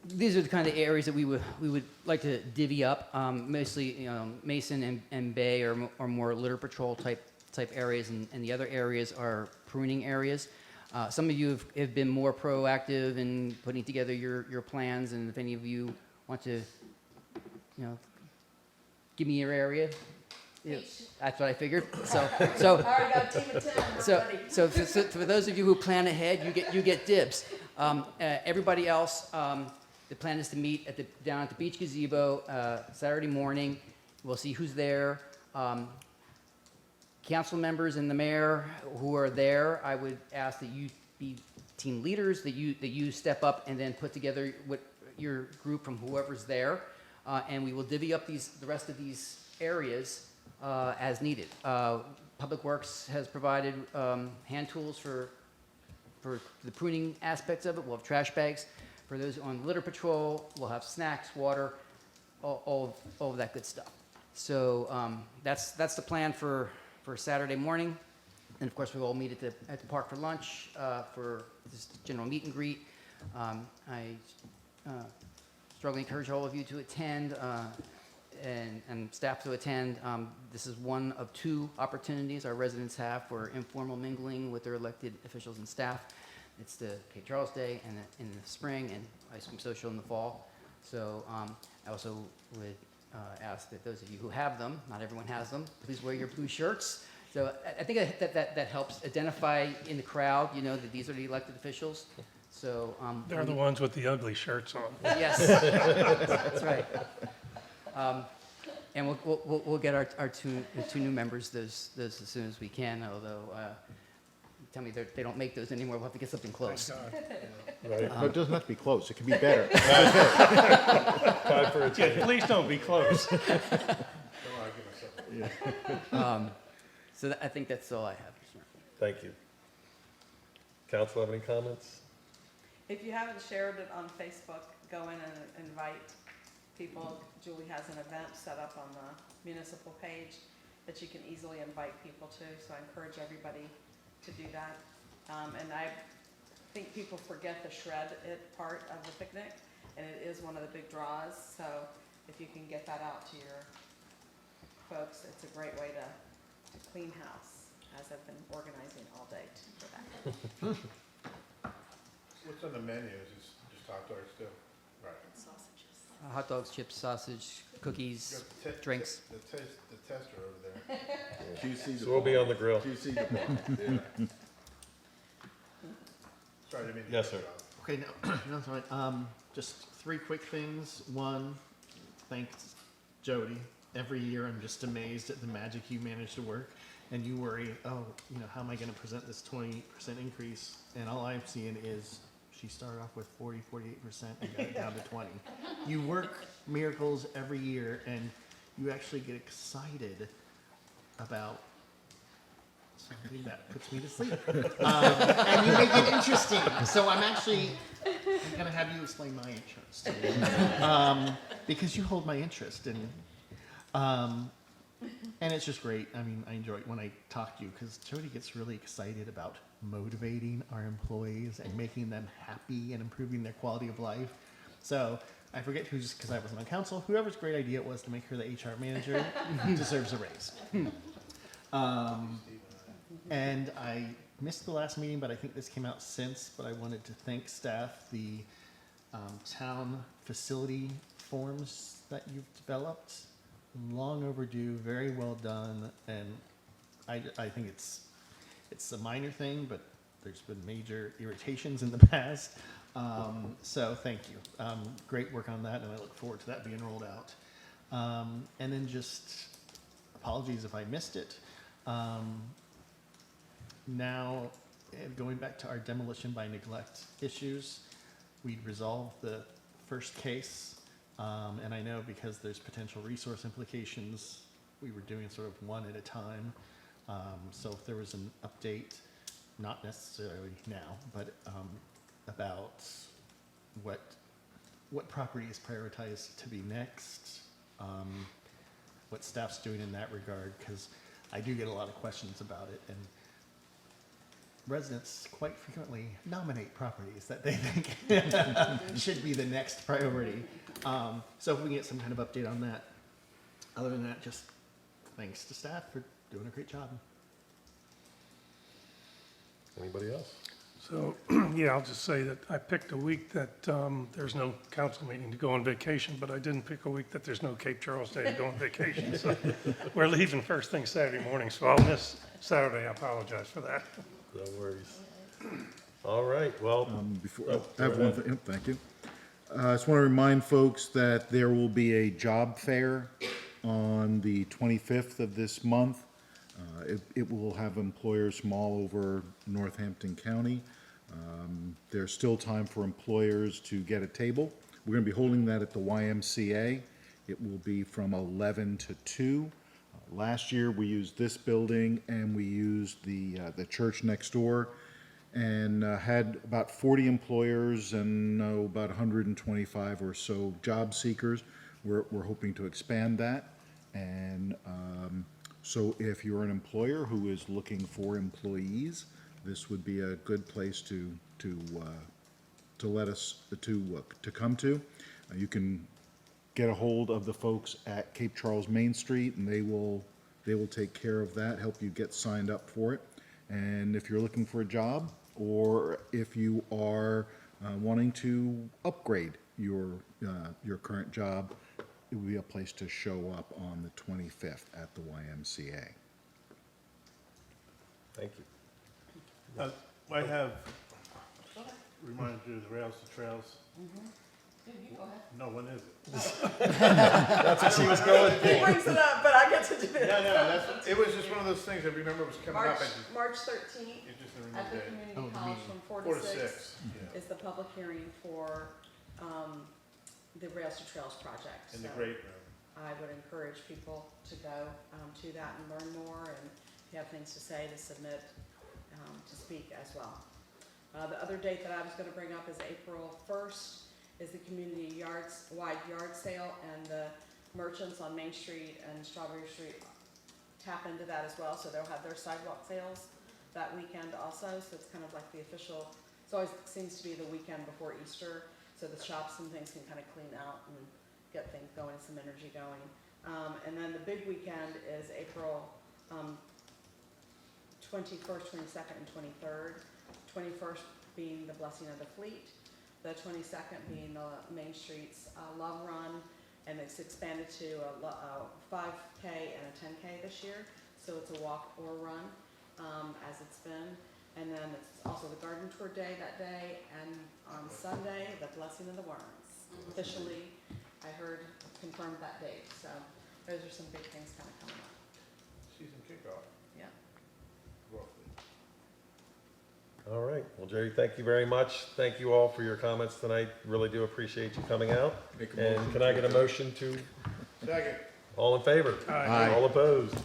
These are the kind of areas that we would like to divvy up. Mostly, you know, Mason and Bay are more litter patrol type areas, and the other areas are pruning areas. Some of you have been more proactive in putting together your plans, and if any of you want to, you know, give me your area, that's what I figured. So Already got a team of 10. so for those of you who plan ahead, you get dibs. Everybody else, the plan is to meet down at the beach gazebo Saturday morning. We'll see who's there. Council members and the mayor who are there, I would ask that you be team leaders, that you step up and then put together your group from whoever's there, and we will divvy up the rest of these areas as needed. Public Works has provided hand tools for the pruning aspects of it. We'll have trash bags. For those on litter patrol, we'll have snacks, water, all of that good stuff. So that's the plan for Saturday morning. And of course, we'll all meet at the park for lunch for this general meet and greet. I strongly encourage all of you to attend and staff to attend. This is one of 2 opportunities our residents have for informal mingling with their elected officials and staff. It's the Cape Charles Day in the spring and Ice Cream Social in the fall. So I also would ask that those of you who have them, not everyone has them, please wear your blue shirts. So I think that helps identify in the crowd, you know, that these are the elected officials. So They're the ones with the ugly shirts on. yes, that's right. And we'll get our two new members those as soon as we can. Although tell me they don't make those anymore. We'll have to get something close. Thank God. Right. No, it doesn't have to be close, it can be better. Time for a Yeah, change. please don't be close. Don't argue myself. So I think that's all I have, Mr. Mayor. Thank you. Council have any comments? If you haven't shared it on Facebook, go in and invite people. Julie has an event set up on the municipal page that you can easily invite people to, so I encourage everybody to do that. And I think people forget the shred it part of the picnic, and it is one of the big draws, so if you can get that out to your folks, it's a great way to clean house, as I've been organizing all day for that. What's on the menu? Is it just hot dogs still? Right. Sausages. Hot dogs, chips, sausage, cookies, You got the drinks. The tester over there. QC So we'll be on the grill. QC department. Yeah. Sorry, I didn't mean to. Yes, cut sir. you off. Okay, no, that's all right. Just three quick things. One, thanks, Jody. Every year, I'm just amazed at the magic you manage to work. And you worry, oh, you know, how am I going to present this 20% increase? And all I'm seeing is she started off with 40, 48% and got it down to 20. You work miracles every year, and you actually get excited about something that puts me to sleep. And you make it interesting. So I'm going to have you explain my interest. Because you hold my interest. And it's just great. I mean, I enjoy it when I talk to you because Jody gets really excited about motivating our employees and making them happy and improving their quality of life. So I forget who's, because I wasn't on council, whoever's great idea it was to make her the HR manager deserves a raise. And I missed the last meeting, but I think this came out since, but I wanted to thank staff, the town facility forms that you've developed. Long overdue, very well done, and I think it's a minor thing, but there's been major irritations in the past. So thank you. Great work on that, and I look forward to that being rolled out. And then just apologies if I missed it. Now, going back to our demolition by neglect issues, we'd resolved the first case. And I know because there's potential resource implications, we were doing sort of one at a time. So if there was an update, not necessarily now, but about what property is prioritized to be next, what staff's doing in that regard, because I do get a lot of questions about it, and residents quite frequently nominate properties that they think should be the next priority. So if we can get some kind of update on that. Other than that, just thanks to staff for doing a great job. Anybody else? So, yeah, I'll just say that I picked a week that there's no council meeting to go on vacation, but I didn't pick a week that there's no Cape Charles Day to go on vacation. So we're leaving first thing Saturday morning, so I'll miss Saturday. I apologize for that. No worries. All right, well. Before, Oh, I have go one ahead. thing, thank you. I just want to remind folks that there will be a job fair on the 25th of this month. It will have employers from all over Northampton County. There's still time for employers to get a table. We're going to be holding that at the YMCA. It will be from 11 to 2. Last year, we used this building and we used the church next door, and had about 40 employers and about 125 or so job seekers. We're hoping to expand that. And so if you're an employer who is looking for employees, this would be a good place to let us to come to. You can get a hold of the folks at Cape Charles Main Street, and they will take care of that, help you get signed up for it. And if you're looking for a job, or if you are wanting to upgrade your current job, it would be a place to show up on the 25th at the YMCA. Thank you. I have reminded you of the Rails to Trails. No, when is it? That's what she was going He for. brings it up, but I get to do it. It was just one of those things I remember was coming up. March 13th, It just didn't at the remember the date. community college from 4 4 to to 6 6, yeah. is the public hearing for the Rails to Trails project. In the So great room. I would encourage people to go to that and learn more, and if you have things to say, to submit, to speak as well. The other date that I was going to bring up is April 1st, is the community wide yard sale, and the merchants on Main Street and Strawberry Street tap into that as well, so they'll have their sidewalk sales that weekend also, so it's kind of like the official, it always seems to be the weekend before Easter, so the shops and things can kind of clean out and get things going, some energy going. And then the big weekend is April 21st, 22nd, and 23rd. 21st being the Blessing of the Fleet, the 22nd being the Main Street's Love Run, and it's expanded to a 5K and a 10K this year, so it's a walk or run, as it's been. And then it's also the garden tour day that day, and on Sunday, the Blessing of the Worms. Officially, I heard confirmed that date, so those are some big things kind of coming up. Season kickoff, Yeah. roughly. All right. Well, Jerry, thank you very much. Thank you all for your comments tonight. Really do appreciate you coming out. And can I get a motion to, Second. all in favor? Aye. All opposed?